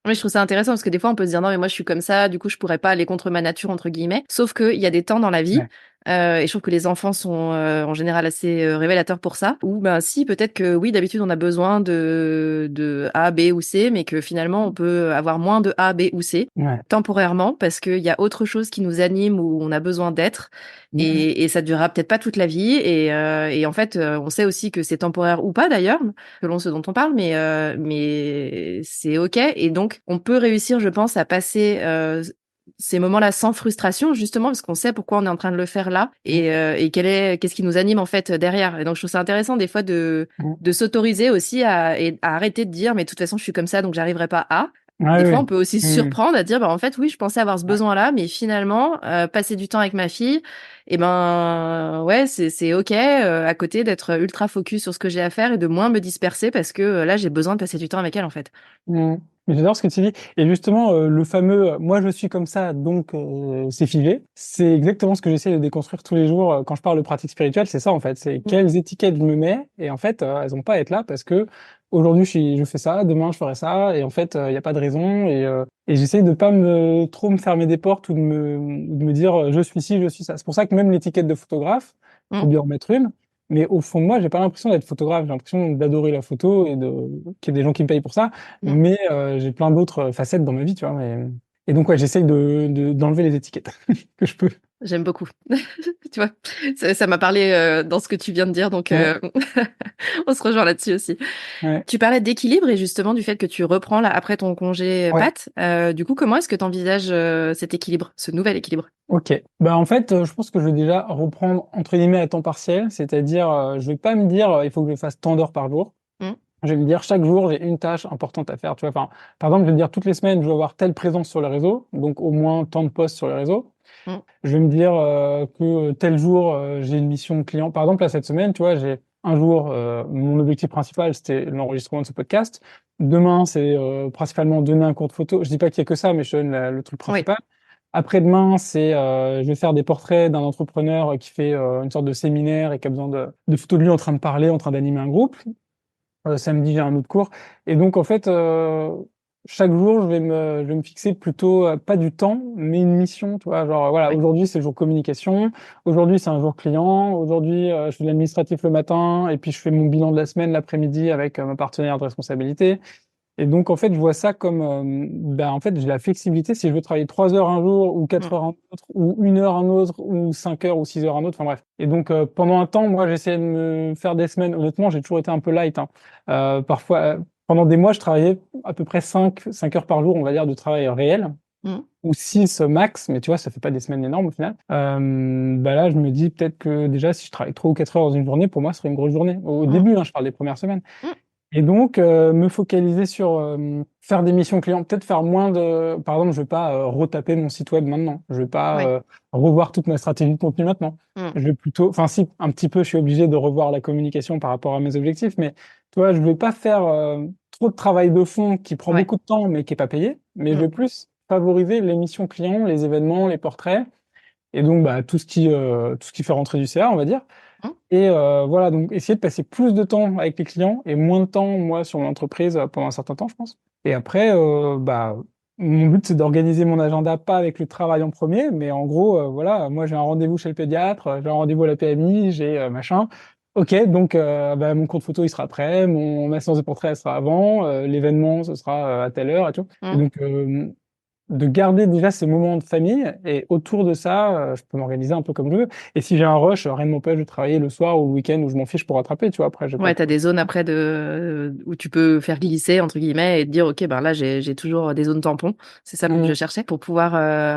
Oui, je trouve ça intéressant parce que des fois, on peut se dire non, mais moi, je suis comme ça, du coup, je pourrais pas aller contre ma nature, entre guillemets. Sauf qu'il y a des temps dans la vie Ouais. Et je trouve que les enfants sont en général assez révélateurs pour ça. Ou ben si, peut-être que oui, d'habitude on a besoin de A, B ou C, mais que finalement on peut avoir moins de A, B ou C Ouais. temporairement parce qu'il y a autre chose qui nous anime où on a besoin d'être Mmh. et ça durera peut-être pas toute la vie et en fait on sait aussi que c'est temporaire ou pas d'ailleurs selon ce dont on parle mais c'est ok et donc on peut réussir je pense à passer ces moments-là sans frustration, justement, parce qu'on sait pourquoi on est en train de le faire là Mmh. et qu'est-ce qui nous anime en fait derrière. Et donc je trouve ça intéressant des fois Mmh. de s'autoriser aussi à arrêter de dire mais de toute façon je suis comme ça donc j'arriverai pas à. Ouais, Des fois ouais. on peut aussi se Mmh. surprendre à dire bah en fait oui je pensais avoir ce Ouais. besoin-là mais finalement passer du temps avec ma fille et ben ouais c'est ok à côté d'être ultra focus sur ce que j'ai à faire et de moins me disperser parce que là j'ai besoin de passer du temps avec elle en fait. Mmh. Mais j'adore ce que tu dis et justement, le fameux, «Moi je suis comme ça donc c'est figé», c'est exactement ce que j'essaie de déconstruire tous les jours, quand je parle de pratiques spirituelles, c'est ça en fait, c'est Mm. quelles étiquettes je me mets et en fait, elles ont pas à être là parce qu'aujourd'hui je fais ça, demain je ferai ça et en fait, il y a pas de raison et j'essaie de pas trop me fermer des portes ou de me dire, «Je suis ci, je suis ça». C'est pour ça que même l'étiquette de photographe, faut Mm. bien en mettre une, mais au fond de moi, j'ai pas l'impression d'être photographe, j'ai l'impression d'adorer la photo et qu'il y ait des gens qui me payent pour ça. Mm. Mais j'ai plein d'autres facettes dans ma vie, tu vois. Et donc ouais, j'essaye d'enlever les étiquettes que je peux. J'aime beaucoup. Tu vois? Ça m'a parlé, dans ce que tu viens de dire, donc Ouais, on se rejoint là-dessus aussi. ouais, Tu parlais d'équilibre et justement du fait que tu reprends là après ton congé ouais. mat. Du coup, comment est-ce que tu envisages, cet équilibre, ce nouvel équilibre? Ok. Bah en fait, je pense que je vais déjà reprendre entre guillemets à temps partiel, c'est-à-dire je vais pas me dire il faut que je fasse tant d'heures par jour. Mmh. Je vais me dire chaque jour j'ai une tâche importante à faire. Tu vois, enfin, par exemple, je vais me dire toutes les semaines je dois avoir telle présence sur les réseaux, donc au moins tant de posts sur les réseaux. Mmh. Je vais me dire que tel jour, j'ai une mission client. Par exemple, là, cette semaine, tu vois, j'ai un jour, mon objectif principal, c'était l'enregistrement de ce podcast. Demain, c'est principalement donner un cours de photo. Je dis pas qu'il y a que ça, mais je te donne le truc Oui. principal. Après-demain, c'est je vais faire des portraits d'un entrepreneur qui fait une sorte de séminaire et qui a besoin de photos de lui en train de parler, en train d'animer un groupe. Samedi, j'ai un autre cours. Et donc, en fait, chaque jour, je vais me fixer plutôt, pas du temps, mais une mission, tu vois. Genre, voilà, Oui. aujourd'hui, c'est le jour communication. Aujourd'hui, c'est un jour client. Aujourd'hui, je fais de l'administratif le matin et puis je fais mon bilan de la semaine l'après-midi avec ma partenaire de responsabilité. Et donc, en fait, je vois ça comme, ben, en fait, j'ai la flexibilité. Si je veux travailler 3 heures un jour, ou Mmh. 4 heures un autre, ou 1 heure un autre, ou 5 heures, ou 6 heures un autre, enfin bref. Et donc, pendant un temps, moi, j'essayais de me faire des semaines. Honnêtement, j'ai toujours été un peu light, hein. Parfois, pendant des mois, je travaillais à peu près 5 heures par jour, on va dire, de travail réel, Mmh. ou 6 max, mais tu vois, ça fait pas des semaines énormes au final. Bah là, je me dis peut-être que déjà, si je travaille 3 ou 4 heures dans une journée, pour moi, ce serait une grosse journée. Au Mmh. début, hein, je parle des premières semaines. Mmh. Et donc, me focaliser sur faire des missions clients, peut-être faire moins de. Par exemple, je vais pas retaper mon site web maintenant. Je vais pas Ouais. revoir toute ma stratégie de contenu maintenant. Mmh. Je vais plutôt, enfin si, un petit peu, je suis obligé de revoir la communication par rapport à mes objectifs, mais tu vois, je vais pas faire trop de travail de fond qui prend Ouais. beaucoup de temps, mais qui est pas payé. Mais je Mmh. vais plus favoriser les missions clients, les événements, les portraits, et donc bah tout ce qui fait rentrer du CA, on va dire. Mmh. Et voilà, donc essayer de passer plus de temps avec les clients et moins de temps, moi, sur mon entreprise, pendant un certain temps, je pense. Et après, bah, mon but, c'est d'organiser mon agenda, pas avec le travail en premier, mais en gros, voilà, moi, j'ai un rendez-vous chez le pédiatre, j'ai un rendez-vous à la PMI, j'ai machin. OK, donc bah, mon compte photo, il sera prêt, ma séance de portrait, elle sera avant, l'événement, ce sera à telle heure et tout. Et Mmh. donc, de garder déjà ces moments de famille et autour de ça, je peux m'organiser un peu comme je veux. Et si j'ai un rush, rien ne m'empêche de travailler le soir ou le week-end où je m'en fiche pour rattraper, tu vois. Après, j'ai pas Ouais, de tu as des zones après où tu peux faire «glisser» entre guillemets et te dire: «OK, ben là j'ai toujours des zones tampons». C'est ça le mot que je mmh, cherchais pour pouvoir,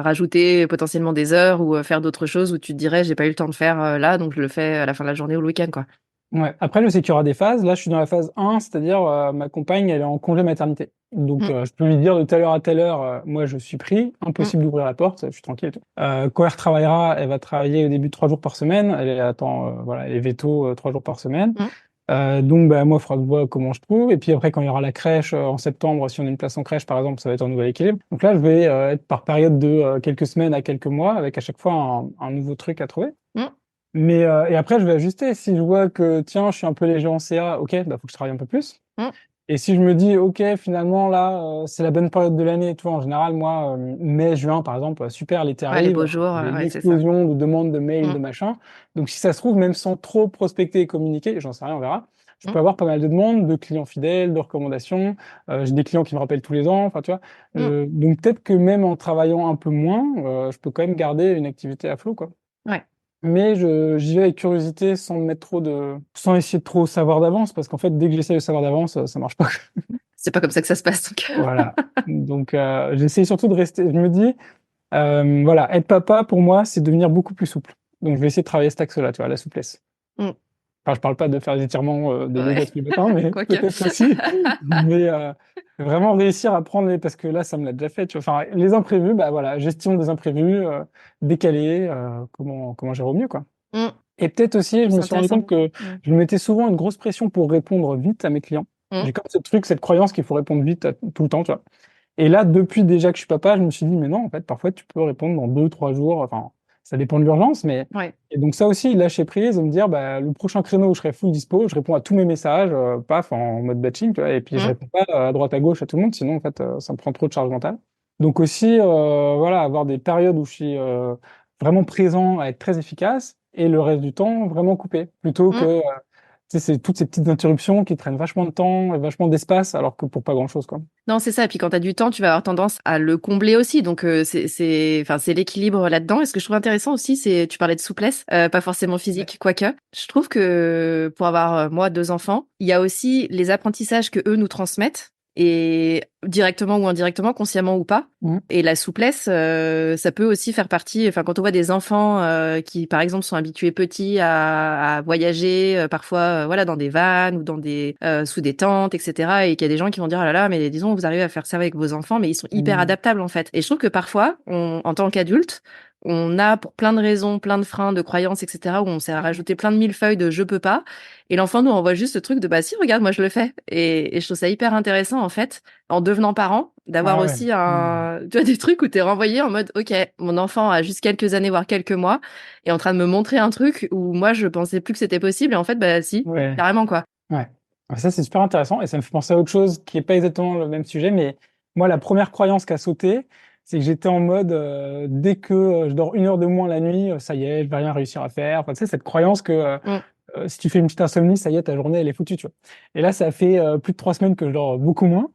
rajouter potentiellement des heures ou, faire d'autres choses où tu te dirais: «J'ai pas eu le temps de faire, là, donc je le fais à la fin de la journée ou le week-end, quoi». ouais. Après, je sais qu'il y aura des phases. Là, je suis dans la phase 1, c'est-à-dire, ma compagne, elle est en congé maternité. Donc, Mmh. je peux lui dire de telle heure à telle heure, moi, je suis pris, Mmh. impossible d'ouvrir la porte, je suis tranquille et tout. Quand elle retravaillera, elle va travailler au début 3 jours par semaine. Elle attend, voilà, elle est véto, 3 jours par semaine. Mmh. Donc bah, moi, il faudra que je vois comment je trouve et puis après quand il y aura la crèche, en septembre, si on a une place en crèche par exemple, ça va être un nouvel équilibre. Donc là, je vais, être par période de, quelques semaines à quelques mois avec à chaque fois un nouveau truc à trouver. Mmh. Mais et après je vais ajuster. Si je vois que tiens, je suis un peu léger en CA, OK, bah, faut que je travaille un peu plus. Mmh. Et si je me dis, OK, finalement, là, c'est la bonne période de l'année, tu vois, en général, moi, mai, juin, par exemple, super, l'été Ouais, les arrive, beaux jours, j'ai une ouais, c'est ça. explosion de demandes, de mails, Mm, de machin. Donc, si ça se trouve, même sans trop prospecter et communiquer, j'en sais rien, on verra, je mm, peux avoir pas mal de demandes, de clients fidèles, de recommandations. J'ai des clients qui me rappellent tous les ans, enfin, tu vois. mm. Donc, peut-être que même en travaillant un peu moins, je peux quand même garder une activité à flot, quoi. Ouais. Mais j'y vais avec curiosité sans essayer de trop savoir d'avance, parce qu'en fait, dès que j'essaie de savoir d'avance, ça marche pas. C'est pas comme ça que ça se passe, donc. Voilà. Donc, j'essaie surtout de rester. Je me dis, voilà, être papa pour moi, c'est devenir beaucoup plus souple. Donc, je vais essayer de travailler cet axe-là, tu vois, la souplesse. Mm. Enfin, je parle pas de faire des étirements, de yoga Ouais, tous les matins, mais quoique. peut-être aussi. Mais vraiment réussir à prendre parce que là, ça me l'a déjà fait. Tu vois. Enfin, les imprévus, bah voilà, gestion des imprévus, décaler, comment gérer au mieux, quoi. Mm. Et peut-être aussi, je C'est me suis rendu intéressant. compte que Mm. je me mettais souvent une grosse pression pour répondre vite à mes clients. Mm. J'ai comme ce truc, cette croyance qu'il faut répondre vite tout le temps, tu vois. Et là, depuis déjà que je suis papa, je me suis dit, mais non, en fait, parfois, tu peux répondre dans 2, 3 jours. Enfin, ça dépend de l'urgence, mais. Ouais. Et donc, ça aussi, lâcher prise et me dire, bah, le prochain créneau où je serai full dispo, je réponds à tous mes messages, paf, en mode batching, tu vois, et puis je Mm. réponds pas à droite à gauche à tout le monde, sinon, en fait, ça me prend trop de charge mentale. Donc, aussi, voilà, avoir des périodes où je suis vraiment présent, à être très efficace, et le reste du temps, vraiment coupé, plutôt que. Mm. Tu sais, c'est toutes ces petites interruptions qui prennent vachement de temps et vachement d'espace, alors que pour pas grand-chose, quoi. Non, c'est ça. Et puis quand tu as du temps, tu vas avoir tendance à le combler aussi. Donc enfin, c'est l'équilibre là-dedans. Et ce que je trouve intéressant aussi, c'est, tu parlais de souplesse, pas forcément Ouais. physique, quoique. Je trouve que pour avoir, moi, 2 enfants, il y a aussi les apprentissages que eux nous transmettent, et directement ou indirectement, consciemment ou pas. Mhm. Et la souplesse, ça peut aussi faire partie. Enfin, quand on voit des enfants qui, par exemple, sont habitués petits à voyager, parfois, voilà, dans des vannes ou dans des sous des tentes, etc. Et qu'il y a des gens qui vont dire, ah là là, mais disons, vous arrivez à faire ça avec vos enfants, mais ils sont hyper Mhm. adaptables en fait. Et je trouve que parfois, en tant qu'adulte, on a pour plein de raisons, plein de freins, de croyances, etc. où on s'est rajouté plein de millefeuilles de je peux pas. Et l'enfant nous envoie juste ce truc de bah si, regarde, moi je le fais. Et je trouve ça hyper intéressant en fait, en devenant parent, d'avoir Ah ouais. aussi Mhm. tu vois, des trucs où t'es renvoyé en mode ok, mon enfant a juste quelques années, voire quelques mois, et en train de me montrer un truc où moi je pensais plus que c'était possible, et en fait bah si, Ouais. carrément quoi. Ouais. Ah, ça, c'est super intéressant et ça me fait penser à autre chose qui est pas exactement le même sujet, mais moi, la première croyance qui a sauté, c'est que j'étais en mode dès que je dors 1 heure de moins la nuit, ça y est, je vais rien réussir à faire. Enfin, tu sais, cette croyance que Mm. si tu fais une petite insomnie, ça y est, ta journée, elle est foutue, tu vois. Et là, ça fait plus de 3 semaines que je dors beaucoup moins.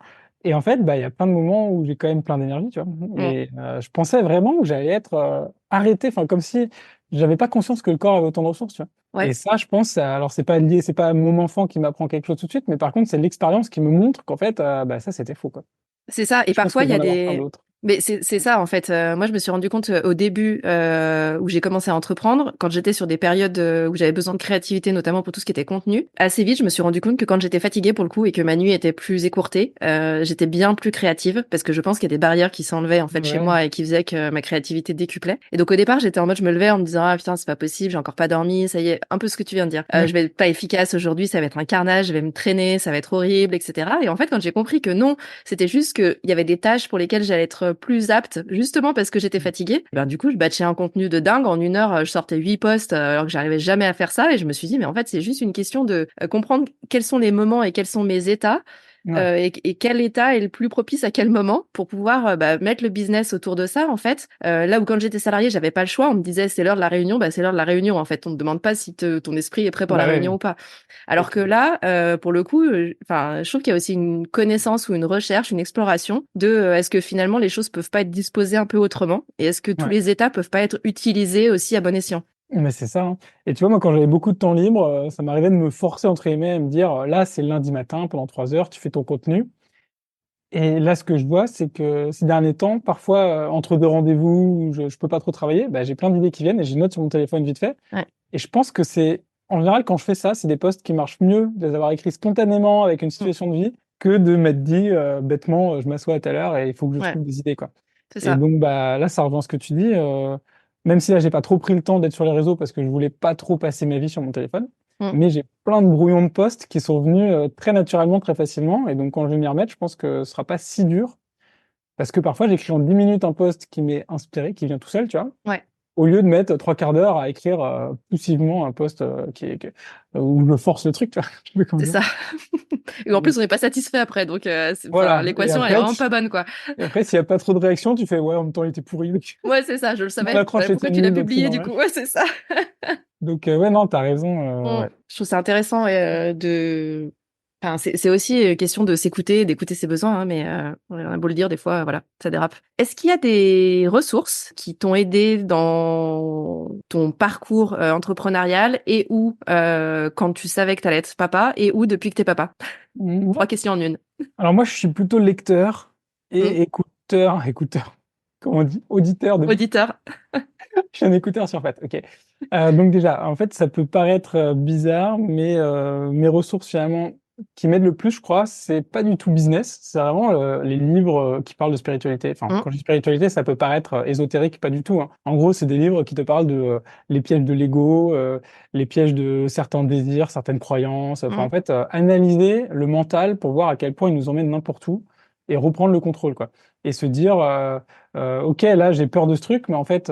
Et en fait, bah, il y a plein de moments où j'ai quand même plein d'énergie, tu vois. Mm. Et je pensais vraiment que j'allais être arrêté, enfin, comme si j'avais pas conscience que le corps avait autant de ressources, tu vois. Et Ouais. ça, je pense, alors c'est pas lié, c'est pas mon enfant qui m'apprend quelque chose tout de suite, mais par contre, c'est l'expérience qui me montre qu'en fait, bah, ça, c'était faux, quoi. C'est ça. Et Je pense que parfois, je il y vais a en avoir plein des. d'autres. Mais c'est ça, en fait. Moi, je me suis rendu compte au début où j'ai commencé à entreprendre, quand j'étais sur des périodes où j'avais besoin de créativité, notamment pour tout ce qui était contenu. Assez vite, je me suis rendu compte que quand j'étais fatiguée pour le coup et que ma nuit était plus écourtée, j'étais bien plus créative parce que je pense qu'il y a des barrières qui s'enlevaient en fait chez Ouais. moi et qui faisaient que ma créativité décuplait. Et donc au départ, j'étais en mode, je me levais en me disant ah putain, c'est pas possible, j'ai encore pas dormi, ça y est, un peu ce que tu viens de dire. Je Ouais. vais être pas efficace aujourd'hui, ça va être un carnage, je vais me traîner, ça va être horrible, etc. Et en fait, quand j'ai compris que non, c'était juste qu'il y avait des tâches pour lesquelles j'allais être plus apte, justement parce que j'étais fatiguée. Ben, du coup, je batchais un contenu de dingue. En 1 heure, je sortais 8 posts alors que j'arrivais jamais à faire ça. Et je me suis dit, mais en fait, c'est juste une question de comprendre quels sont les moments et quels sont mes états. Ouais. Et quel état est le plus propice à quel moment pour pouvoir bah, mettre le business autour de ça en fait. Là où quand j'étais salariée j'avais pas le choix, on me disait c'est l'heure de la réunion, bah c'est l'heure de la réunion en fait, on te demande pas si ton esprit est prêt pour la Bah réunion ouais. ou pas. C'est Alors que clair. là pour le coup enfin je trouve qu'il y a aussi une connaissance ou une recherche, une exploration de est-ce que finalement les choses peuvent pas être disposées un peu autrement, et est-ce que tous Ouais. les états peuvent pas être utilisés aussi à bon escient. Mais c'est ça, hein. Et tu vois, moi, quand j'avais beaucoup de temps libre, ça m'arrivait de me forcer, entre guillemets, à me dire, là, c'est le lundi matin, pendant 3 heures, tu fais ton contenu. Et là, ce que je vois, c'est que ces derniers temps, parfois, entre deux rendez-vous où je peux pas trop travailler, bah, j'ai plein d'idées qui viennent et je note sur mon téléphone vite fait. Ouais. Et je pense que c'est, en général, quand je fais ça, c'est des posts qui marchent mieux de les avoir écrits spontanément avec une Mm. situation de vie que de m'être dit, bêtement, je m'assois à telle heure et il faut que je Ouais, trouve des idées, quoi. c'est Et ça. donc, bah, là, ça rejoint ce que tu dis. Même si là, j'ai pas trop pris le temps d'être sur les réseaux parce que je voulais pas trop passer ma vie sur mon téléphone. Mm. Mais j'ai plein de brouillons de posts qui sont venus très naturellement, très facilement. Et donc, quand je vais m'y remettre, je pense que ce sera pas si dur. Parce que parfois, j'écris en 10 minutes un post qui m'est inspiré, qui vient tout seul, tu vois, Ouais, au lieu de mettre 3 quarts d'heure à écrire poussivement un post où je force le truc, tu vois. Je sais pas comment c'est dire. ça. Et en plus, on n'est pas satisfait après, donc Voilà. l'équation, elle est vraiment pas bonne, quoi. Et après, s'il n'y a pas trop de réactions, tu fais, ouais, en même temps, il était pourri. Ouais, c'est ça, je le savais. L'accroche Pourquoi était tu l'as nulle, donc c'est publié, du normal. coup? Ouais, c'est ça. Donc, ouais, non, t'as raison. Ouais. Je trouve ça intéressant de. Enfin, c'est aussi question de s'écouter, d'écouter ses besoins, hein, mais on a beau le dire, des fois, voilà, ça dérape. Est-ce qu'il y a des ressources qui t'ont aidé dans ton parcours entrepreneurial et ou quand tu savais que t'allais être papa et ou depuis que t'es papa? 3 questions en une. Alors, moi, je suis plutôt lecteur et écouteur. Comment on dit? Auditeur de. Auditeur. Je suis un écouteur sur pattes, ok. Donc déjà, en fait, ça peut paraître bizarre, mais mes ressources finalement qui m'aident le plus, je crois, c'est pas du tout business, c'est vraiment les livres qui parlent de spiritualité. Enfin, quand je dis spiritualité, ça peut paraître ésotérique, pas du tout, hein. En gros, c'est des livres qui te parlent de les pièges de l'ego, les pièges de certains désirs, certaines croyances. Enfin, en fait, analyser le mental pour voir à quel point il nous emmène n'importe où et reprendre le contrôle, quoi. Et se dire, ok, là, j'ai peur de ce truc, mais en fait,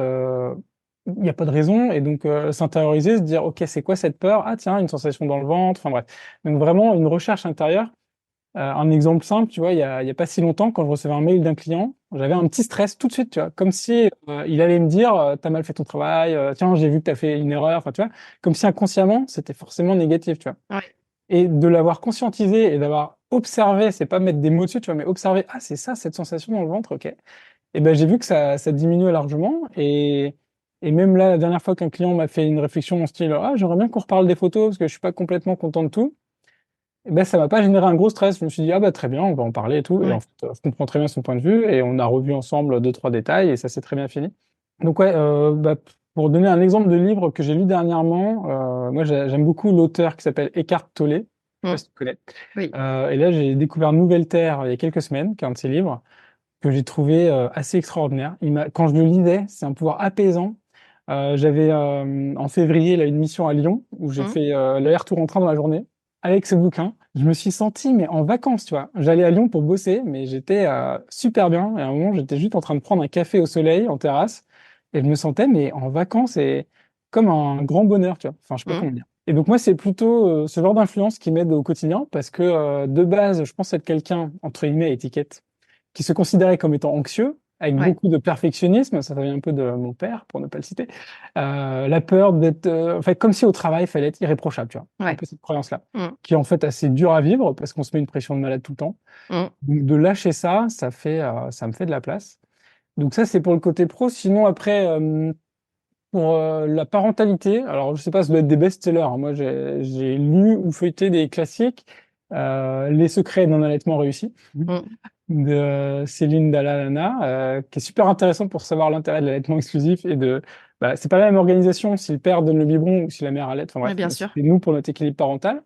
il n'y a pas de raison. Et donc, s'intérioriser, se dire, ok, c'est quoi cette peur? Ah, tiens, une sensation dans le ventre. Enfin, bref. Donc, vraiment, une recherche intérieure. Un exemple simple, tu vois, il y a pas si longtemps, quand je recevais un mail d'un client, j'avais un petit stress tout de suite, tu vois, comme si il allait me dire, t'as mal fait ton travail, tiens, j'ai vu que t'as fait une erreur, enfin, tu vois, comme si inconsciemment, c'était forcément négatif, tu vois. Ouais. Et de l'avoir conscientisé et d'avoir observé, c'est pas mettre des mots dessus, tu vois, mais observer, ah, c'est ça, cette sensation dans le ventre, ok. Et ben, j'ai vu que ça diminue largement. Et même là, la dernière fois qu'un client m'a fait une réflexion en style, ah, j'aimerais bien qu'on reparle des photos parce que je suis pas complètement content de tout. Et ben, ça m'a pas généré un gros stress. Je me suis dit, ah, bah, très bien, on va en parler et tout. Et en fait, je comprends très bien son point de vue et on a revu ensemble deux, trois détails et ça s'est très bien fini. Donc, ouais, bah, pour donner un exemple de livre que j'ai lu dernièrement, moi, j'aime beaucoup l'auteur qui s'appelle Eckhart Tolle. Je sais pas si tu connais. Oui. Et là, j'ai découvert Nouvelle Terre il y a quelques semaines, qui est un de ses livres que j'ai trouvé assez extraordinaire. Quand je le lisais, c'est un pouvoir apaisant. J'avais en février là, une mission à Lyon où j'ai fait l'aller-retour en train dans la journée avec ce bouquin. Je me suis senti mais en vacances, tu vois. J'allais à Lyon pour bosser, mais j'étais super bien. Et à un moment, j'étais juste en train de prendre un café au soleil en terrasse et je me sentais mais en vacances et comme un grand bonheur, tu vois. Enfin, je sais pas comment dire. Et donc moi, c'est plutôt ce genre d'influence qui m'aide au quotidien parce que de base, je pense être quelqu'un entre guillemets étiquette qui se considérait comme étant anxieux, avec beaucoup de perfectionnisme, ça vient un peu de mon père, pour ne pas le citer, la peur d'être, en fait, comme si au travail, il fallait être irréprochable, tu vois, un peu cette croyance-là, qui est en fait assez dure à vivre, parce qu'on se met une pression de malade tout le temps. Donc, de lâcher ça, ça me fait de la place. Donc ça, c'est pour le côté pro. Sinon, après, pour la parentalité, alors je sais pas, ça doit être des best-sellers, hein. Moi, j'ai lu ou feuilleté des classiques, Les secrets d'un allaitement réussi de Céline Dalalana, qui est super intéressant pour savoir l'intérêt de l'allaitement exclusif et bah, c'est pas la même organisation si le père donne le biberon ou si la mère allaite. Enfin bref, bien sûr. c'est nous pour notre équilibre parental.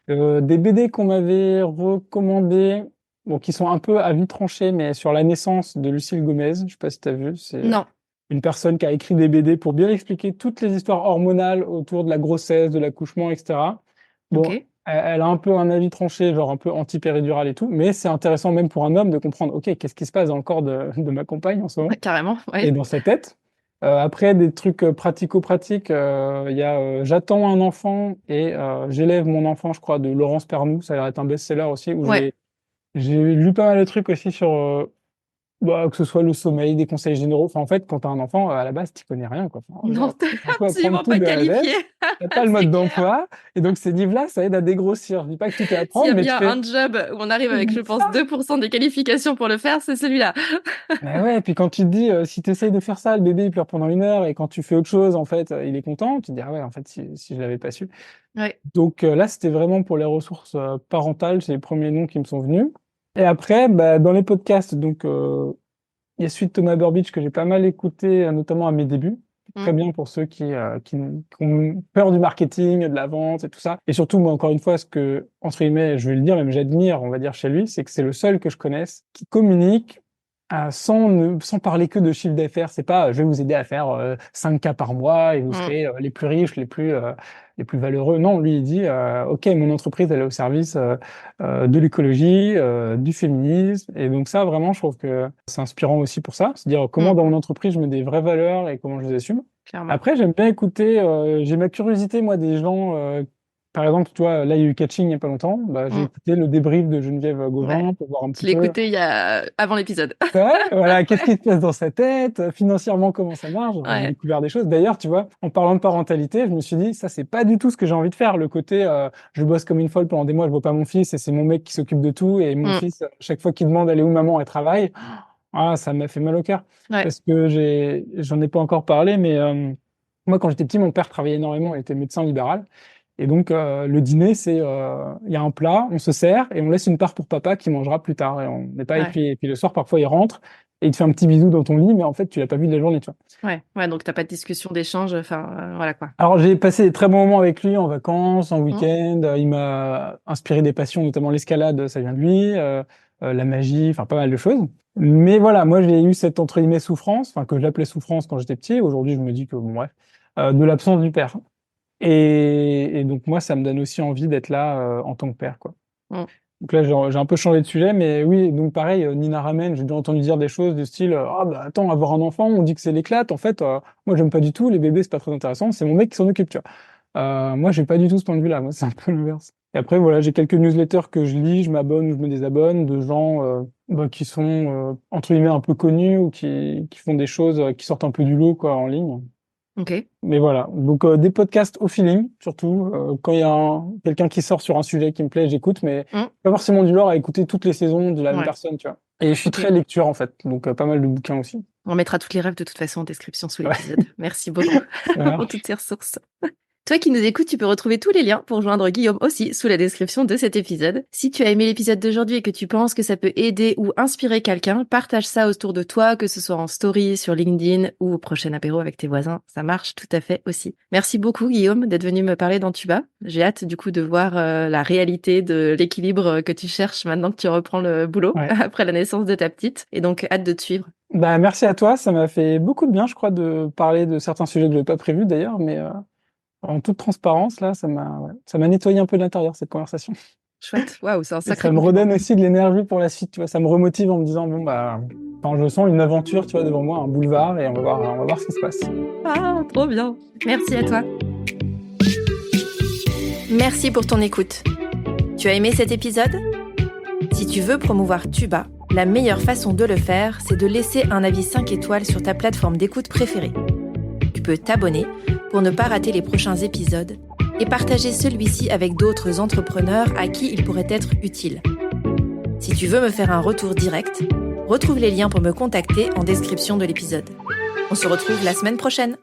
Des BD qu'on m'avait recommandés, bon, qui sont un peu à vue tranchée, mais sur la naissance de Lucille Gomez, je sais pas si t'as vu, c'est une personne qui a écrit des BD pour bien expliquer toutes les histoires hormonales autour de la grossesse, de l'accouchement, etc. Bon, elle a un peu un avis tranché, genre un peu anti-péridurale et tout, mais c'est intéressant même pour un homme de comprendre, ok, qu'est-ce qui se passe dans le corps de ma compagne en ce moment carrément, et dans sa tête. Après, des trucs pratico-pratiques, il y a J'attends un enfant et J'élève mon enfant, je crois, de Laurence Pernou, ça a l'air d'être un best-seller aussi, où j'ai lu pas mal de trucs aussi sur bah, que ce soit le sommeil, des conseils généraux. Enfin, en fait, quand tu as un enfant, à la base, tu connais rien, quoi. Enfin, non, t'es absolument pas qualifié. T'as pas le mode d'emploi. Et donc, ces livres-là, ça aide à dégrossir. Je dis pas que tout est à apprendre, mais il y a bien un job où on arrive avec, je pense, 2% des qualifications pour le faire, c'est celui-là. Mais ouais, et puis quand tu te dis, si tu essayes de faire ça, le bébé, il pleure pendant 1 heure, et quand tu fais autre chose, en fait, il est content. Tu te dis, ah ouais, en fait, si je l'avais pas su. Donc là, c'était vraiment pour les ressources parentales, c'est les premiers noms qui me sont venus. Et après, bah, dans les podcasts, donc, il y a celui de Thomas Burbidge que j'ai pas mal écouté, notamment à mes débuts. Très bien pour ceux qui ont peur du marketing, de la vente et tout ça. Et surtout, moi, encore une fois, ce que, entre guillemets, je vais le dire, même j'admire, on va dire, chez lui, c'est que c'est le seul que je connaisse qui communique sans parler que de chiffre d'affaires. C'est pas, je vais vous aider à faire 5K par mois et vous serez les plus riches, les plus valeureux. Non, lui, il dit, OK, mon entreprise, elle est au service de l'écologie, du féminisme. Et donc ça, vraiment, je trouve que c'est inspirant aussi pour ça. C'est-à-dire comment dans mon entreprise, je mets des vraies valeurs et comment je les assume. Clairement. Après, j'aime bien écouter, j'ai ma curiosité, moi, des gens par exemple, tu vois, là, il y a eu Catching il n'y a pas longtemps. Bah, j'ai écouté le débrief de Geneviève Gauvin pour voir un petit peu. Je l'ai écouté avant l'épisode. Ouais, voilà, qu'est-ce qui se passe dans sa tête, financièrement, comment ça marche. J'ai découvert des choses. D'ailleurs, tu vois, en parlant de parentalité, je me suis dit, ça, c'est pas du tout ce que j'ai envie de faire. Le côté, je bosse comme une folle pendant des mois, je vois pas mon fils et c'est mon mec qui s'occupe de tout. Et mon fils, chaque fois qu'il demande, elle est où maman, elle travaille. Ça m'a fait mal au cœur. Parce que j'en ai pas encore parlé, mais moi, quand j'étais petit, mon père travaillait énormément, il était médecin libéral. Et donc, le dîner, c'est, il y a un plat, on se sert et on laisse une part pour papa qui mangera plus tard. Et on n'est pas épié. Et puis le soir, parfois, il rentre et il te fait un petit bisou dans ton lit, mais en fait, tu l'as pas vu de la journée, tu vois. Ouais, donc t'as pas de discussion, d'échange, voilà quoi. Alors, j'ai passé des très bons moments avec lui en vacances, en week-end. Il m'a inspiré des passions, notamment l'escalade, ça vient de lui, la magie, enfin, pas mal de choses. Mais voilà, moi, j'ai eu cette, entre guillemets, souffrance, enfin, que j'appelais souffrance quand j'étais petit. Aujourd'hui, je me dis que, bon, bref, de l'absence du père. Et donc moi, ça me donne aussi envie d'être là en tant que père, quoi. Donc là, j'ai un peu changé de sujet, mais oui, donc pareil, Nina Ramen, j'ai déjà entendu dire des choses du style bah attends, avoir un enfant, on dit que c'est l'éclate. En fait, moi, j'aime pas du tout. Les bébés, c'est pas très intéressant. C'est mon mec qui s'en occupe, tu vois. Moi, j'ai pas du tout ce point de vue-là. Moi, c'est un peu l'inverse. Et après, voilà, j'ai quelques newsletters que je lis, je m'abonne ou je me désabonne de gens qui sont entre guillemets un peu connus ou qui font des choses qui sortent un peu du lot, quoi, en ligne. Ok. Mais voilà, donc des podcasts au feeling, surtout quand il y a quelqu'un qui sort sur un sujet qui me plaît, j'écoute, mais pas forcément du genre à écouter toutes les saisons de la même personne, tu vois. Et je suis très lecture en fait, donc pas mal de bouquins aussi. On mettra toutes les rêves de toute façon en description sous l'épisode. Merci beaucoup pour toutes ces ressources. Toi qui nous écoutes, tu peux retrouver tous les liens pour joindre Guillaume aussi sous la description de cet épisode. Si tu as aimé l'épisode d'aujourd'hui et que tu penses que ça peut aider ou inspirer quelqu'un, partage ça autour de toi, que ce soit en story, sur LinkedIn ou au prochain apéro avec tes voisins. Ça marche tout à fait aussi. Merci beaucoup Guillaume d'être venu me parler d'Antuba. J'ai hâte du coup de voir la réalité de l'équilibre que tu cherches maintenant que tu reprends le boulot après la naissance de ta petite. Et donc hâte de te suivre. Bah merci à toi, ça m'a fait beaucoup de bien, je crois, de parler de certains sujets que je n'avais pas prévus d'ailleurs, mais en toute transparence, là, ça m'a nettoyé un peu de l'intérieur, cette conversation. Chouette, waouh, c'est un sacré. Ça me redonne aussi de l'énergie pour la suite, tu vois, ça me remotive en me disant, bon, bah, quand je sens une aventure, tu vois, devant moi, un boulevard, et on va voir ce qui se passe. Ah, trop bien. Merci à toi. Merci pour ton écoute. Tu as aimé cet épisode ? Si tu veux promouvoir Tuba, la meilleure façon de le faire, c'est de laisser un avis 5 étoiles sur ta plateforme d'écoute préférée. Tu peux t'abonner pour ne pas rater les prochains épisodes et partager celui-ci avec d'autres entrepreneurs à qui il pourrait être utile. Si tu veux me faire un retour direct, retrouve les liens pour me contacter en description de l'épisode. On se retrouve la semaine prochaine.